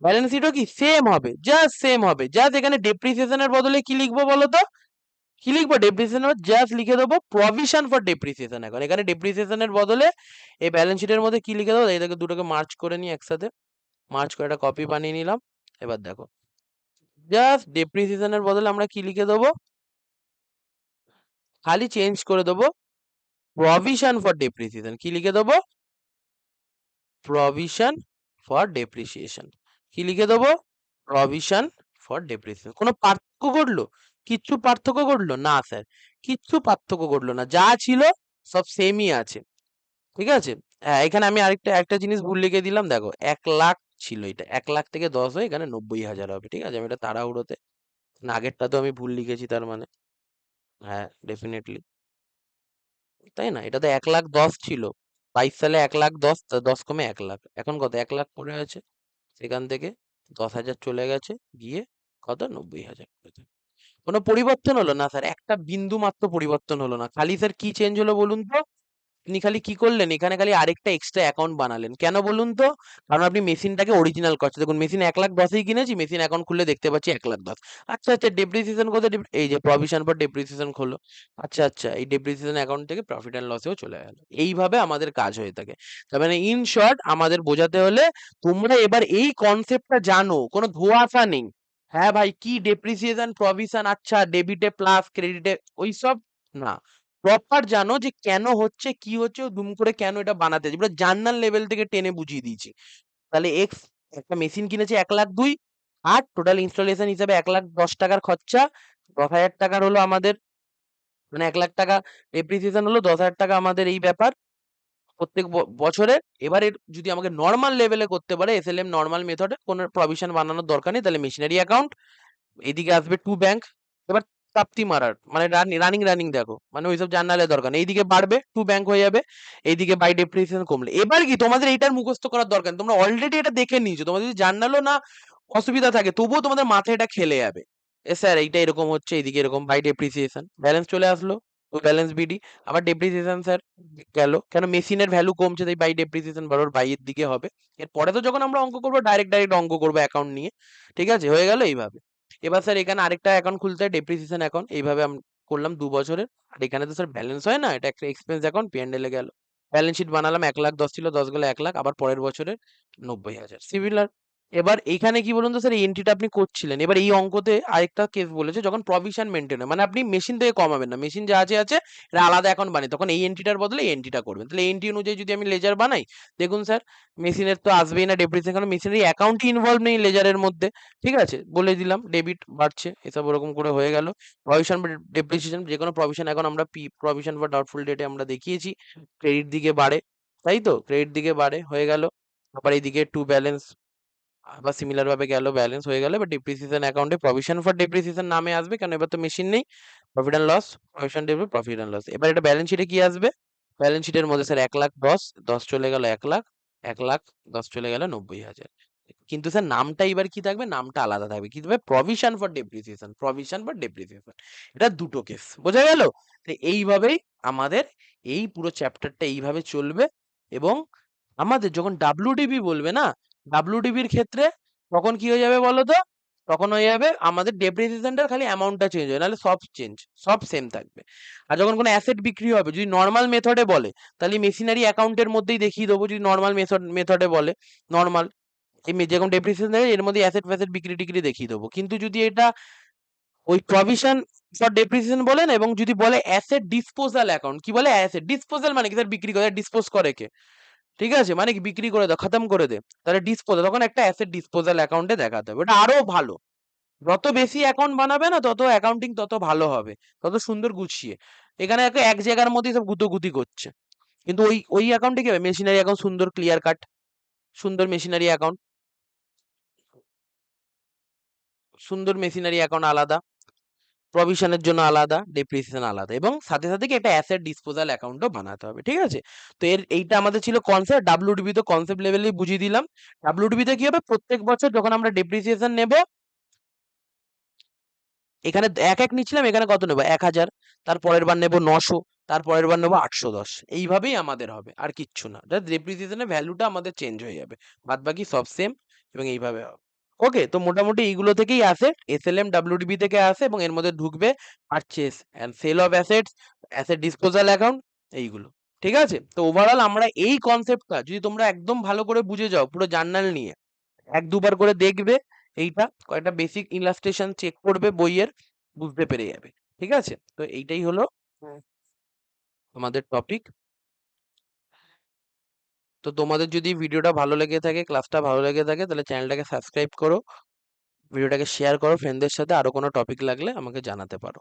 ব্যালেন্স শিটও কি সেম হবে, জাস্ট সেম হবে, জাস্ট এখানে ডেপ্রিসিয়েশনের বদলে কি লিখবো বলো তো? কি লিখবো? ডেপ্রিসিয়েশন জাস্ট লিখে দেবো প্রভিশন ফর ডেপ্রিসিয়েশন। এখন এখানে ডেপ্রিসিয়েশনের বদলে এই ব্যালেন্স শিটের মধ্যে কি লিখে দেবো? এই দেখো দুটোকে মার্চ করে নিই একসাথে, মার্চ করে একটা কপি বানিয়ে নিলাম। এবার দেখো জাস্ট ডেপ্রিসিয়েশনের বদলে আমরা কি লিখে দেবো? খালি চেঞ্জ করে দেবো প্রভিশন ফর ডেপ্রিসিয়েশন। কি লিখে দেবো? Provision for depreciation. কি লিখে দেবো? Provision for depreciation. কোনো পার্থক্য ঘটলো? কিচ্ছু পার্থক্য ঘটলো না স্যার, কিচ্ছু পার্থক্য ঘটলো না, যা ছিল সব সেমই আছে। ঠিক আছে? হ্যাঁ, এখানে আমি একটা জিনিস ভুল লিখে দিলাম, দেখো 1,00,000 ছিল, এটা 1,00,000 থেকে 10 হয়ে এখানে 90,000 হবে। ঠিক আছে, আমি এটা তাড়াহুড়োতে, না আগেরটা তো আমি ভুল লিখেছি তার মানে। হ্যাঁ ডেফিনেটলি, তাই না? এটা তো 1,10,000 ছিল, 22 সালে 1,10,000, 10 কমে 1,00,000, এখন কত 1,00,000 পড়ে আছে, সেখান থেকে 10,000 চলে গেছে, গিয়ে কত 90,000। কোনো পরিবর্তন হলো না স্যার, একটা বিন্দু মাত্র পরিবর্তন হলো না, খালি স্যার কি চেঞ্জ হলো বলুন তো? আপনি খালি কি করলেন, এখানে খালি আরেকটা এক্সট্রা অ্যাকাউন্ট বানালেন, কেন বলুন তো? কারণ আপনি মেশিনটাকে অরিজিনাল করছে, দেখুন মেশিন 1,10,000 কিনেছি, মেশিন অ্যাকাউন্ট খুললে দেখতে পাচ্ছি 1,10,000। আচ্ছা আচ্ছা, ডেপ্রিসিয়েশন কোথায়? এই যে প্রভিশন ফর ডেপ্রিসিয়েশন খোলো। আচ্ছা আচ্ছা, এই ডেপ্রিসিয়েশন অ্যাকাউন্ট থেকে প্রফিট অ্যান্ড লসেও চলে গেল। এইভাবে আমাদের কাজ হয়ে থাকে। তার মানে ইন শর্ট আমাদের বোঝাতে হলে, তোমরা এবার এই কনসেপ্টটা জানো, কোনো ধোঁয়াশা নেই। হ্যাঁ ভাই, কি ডেপ্রিসিয়েশন প্রভিশন, আচ্ছা ডেবিটে প্লাস ক্রেডিটে, ওইসব না, প্রপার জানো যে কেন হচ্ছে, কি হচ্ছে, ও দুম করে কেন এটা বানাতে হচ্ছে, পুরো জার্নাল লেভেল থেকে টেনে বুঝিয়ে দিয়েছি। তাহলে এক্স একটা মেশিন কিনেছে 1,02,000, আর টোটাল ইনস্টলেশন হিসাবে 1,10,000 টাকার খরচা, 10,000 টাকার হলো আমাদের, মানে 1,00,000 টাকা ডেপ্রিসিয়েশন হলো, 10,000 টাকা আমাদের এই ব্যাপার প্রত্যেক বছরে। এবার এর যদি আমাকে নর্মাল লেভেলে করতে পারে, এসএলএম নর্মাল মেথডে কোনো প্রভিশন বানানোর দরকার নেই, তাহলে মেশিনারি অ্যাকাউন্ট, এদিকে আসবে টু ব্যাংক। এবার চাপতি মারার মানে রানিং দেখো, মানে ওইসব জার্নালের দরকার নেই, এইদিকে বাড়বে টু ব্যাংক হয়ে যাবে, এইদিকে বাই ডেপ্রিসিয়েশন কমলে। এবার কি তোমাদের এইটার মুখস্থ করার দরকার নেই, তোমরা অলরেডি এটা দেখে নিয়েছো, তোমাদের যদি জার্নালও না অসুবিধা থাকে তবুও তোমাদের মাথায় এটা খেলে যাবে। এ স্যার এইটা এরকম হচ্ছে, এইদিকে এরকম, বাই ডেপ্রিসিয়েশন ব্যালেন্স চলে আসলো, তো ব্যালেন্স বিডি, আবার ডেপ্রিসিয়েশন স্যার গেল, কেন মেশিনের ভ্যালু কমছে তাই বাই ডেপ্রিসিয়েশন বরাবর বাইয়ের দিকে হবে। এরপরে তো যখন আমরা অঙ্ক করবো ডাইরেক্ট অঙ্ক করবো অ্যাকাউন্ট নিয়ে। ঠিক আছে, হয়ে গেল এইভাবে। এবার স্যার এখানে আরেকটা অ্যাকাউন্ট খুলতে হয়, ডেপ্রিসিয়েশন অ্যাকাউন্ট, এইভাবে আমি করলাম 2 বছরের। আর এখানে তো স্যার ব্যালেন্স হয় না, এটা একটা এক্সপেন্স অ্যাকাউন্ট, P&L এ গেল। ব্যালেন্স শিট বানালাম, 1,10,000 ছিল, 10 গেল 1,00,000, আবার পরের বছরের 90,000 সিমিলার। এবার এইখানে কি বলুন তো স্যার, এই এন্ট্রিটা আপনি করছিলেন, এবার এই অঙ্কতে আরেকটা কেস বলেছে, যখন প্রভিশন মেনটেন হয়, মানে আপনি মেশিন থেকে কমাবেন না, মেশিন যা আছে আছে, এটা আলাদা অ্যাকাউন্ট বানিয়ে তখন এই এন্ট্রিটার বদলে এই এন্ট্রিটা করবেন। তাহলে এই এন্ট্রি অনুযায়ী যদি আমি লেজার বানাই, দেখুন স্যার মেশিনের তো আসবেই না ডেপ্রিসিয়েশন, কারণ মেশিনের অ্যাকাউন্টই ইনভলভ নেই লেজারের মধ্যে। ঠিক আছে, বলে দিলাম ডেবিট বাড়ছে, এসব ওরকম করে হয়ে গেল। প্রভিশন ডেপ্রিসিয়েশন, যে কোনো প্রভিশন এখন আমরা প্রভিশন ফর ডাউটফুল ডেটে আমরা দেখিয়েছি, ক্রেডিট দিকে বাড়ে, তাই তো ক্রেডিট দিকে বাড়ে, হয়ে গেল। আবার এইদিকে টু ব্যালেন্স, আবার সিমিলার ভাবে গেল, ব্যালেন্স হয়ে গেল। এবার ডেপ্রিসিয়েশন অ্যাকাউন্টে প্রভিশন ফর ডেপ্রিসিয়েশন নামে আসবে, কারণ এবার তো মেশিন নেই। Profit and loss, provision debit, profit and loss. এবার এটা ব্যালেন্স শিটে কি আসবে? ব্যালেন্স শিটের মধ্যে স্যার 1,10,000, 10 চলে গেল 1,00,000, 1,00,000, 10 চলে গেল 90,000। কিন্তু স্যার নামটা এবার কি থাকবে? নামটা আলাদা থাকবে, কি থাকবে? Provision for depreciation, provision for depreciation. এটা দুটো কেস, বোঝা গেল? তো এইভাবেই আমাদের এই পুরো চ্যাপ্টারটা এইভাবে চলবে। এবং আমাদের যখন ডাব্লিউডিবি বলবে না, ডাব্লিউডিবির ক্ষেত্রে তখন কি হয়ে যাবে বলো তো? তখন হয়ে যাবে আমাদের ডেপ্রিসিয়েশনটার খালি অ্যামাউন্টটা চেঞ্জ হয়, নাহলে সব চেঞ্জ, সব সেম থাকবে। আর যখন কোনো অ্যাসেট বিক্রি হবে, যদি নর্মাল মেথডে বলে, তাহলে মেশিনারি অ্যাকাউন্টের মধ্যেই দেখিয়ে দেবো, যদি নর্মাল মেথডে বলে, নর্মাল যেরকম ডেপ্রিসিয়েশন থাকে এর মধ্যে অ্যাসেট ফ্যাসেট বিক্রি টিক্রি দেখিয়ে দেবো। কিন্তু যদি এটা ওই প্রভিশন ফর ডেপ্রিসিয়েশন বলে না, এবং যদি বলে অ্যাসেট ডিসপোজাল অ্যাকাউন্ট, কি বলে অ্যাসেট ডিসপোজাল, মানে কি স্যার? বিক্রি করে, ডিসপোজ করে কে? ঠিক আছে, মানে কি বিক্রি করে দাও, খতম করে দে, তাহলে ডিসপোজাল, তখন একটা অ্যাসেট ডিসপোজাল অ্যাকাউন্টে দেখাতে হবে। ওটা আরো ভালো, যত বেশি অ্যাকাউন্ট বানাবে না তত অ্যাকাউন্টিং তত ভালো হবে, তত সুন্দর গুছিয়ে। এখানে এক জায়গার মধ্যেই সব গুতোগুতি করছে, কিন্তু ওই ওই অ্যাকাউন্টে কি হবে? মেশিনারি অ্যাকাউন্ট সুন্দর ক্লিয়ার কাট, সুন্দর মেশিনারি অ্যাকাউন্ট, সুন্দর মেশিনারি অ্যাকাউন্ট আলাদা, প্রভিশনের জন্য আলাদা, ডেপ্রিসিয়েশন আলাদা, এবং সাথে সাথে কি একটা অ্যাসেট ডিসপোজাল অ্যাকাউন্টও বানাতে হবে। ঠিক আছে, তো এইটা আমাদের ছিল কনসেপ্ট। ডাব্লিউডিবি তো কনসেপ্ট লেভেলেই বুঝিয়ে দিলাম। ডাব্লিউডিবি তে কি হবে? প্রত্যেক বছর যখন আমরা ডেপ্রিসিয়েশন নেব, এখানে এক এক নিচ্ছিলাম, এখানে কত নেবো? 1,000, তার পরের বার নেবো 900, তার পরের বার নেবো 810, এইভাবেই আমাদের হবে, আর কিচ্ছু না, জাস্ট ডেপ্রিসিয়েশনের ভ্যালুটা আমাদের চেঞ্জ হয়ে যাবে, বাদ বাকি সব সেম, এবং এইভাবে হবে। ওকে, তো মোটামুটি এইগুলো থেকেই আসে, এসএলএম ডাব্লিউডিবি থেকে আসে, এবং এর মধ্যে ঢুকবে purchase and sale of assets, asset disposal account, এইগুলো। ঠিক আছে, তো ওভারঅল আমরা এই কনসেপ্টটা যদি তোমরা একদম ভালো করে বুঝে যাও, পুরো জার্নাল নিয়ে এক দুবার করে দেখবে, এইটা কয়েকটা বেসিক ইলাস্ট্রেশন চেক করবে বইয়ের, বুঝতে পেরে যাবে। ঠিক আছে, তো এইটাই হলো আমাদের টপিক। তো তোমাদের যদি ভিডিওটা ভালো লেগে থাকে, ক্লাসটা ভালো লেগে থাকে, তাহলে চ্যানেলটাকে সাবস্ক্রাইব করো, ভিডিওটাকে শেয়ার করো ফ্রেন্ডদের সাথে। আরো কোনো টপিক লাগলে আমাকে জানাতে পারো।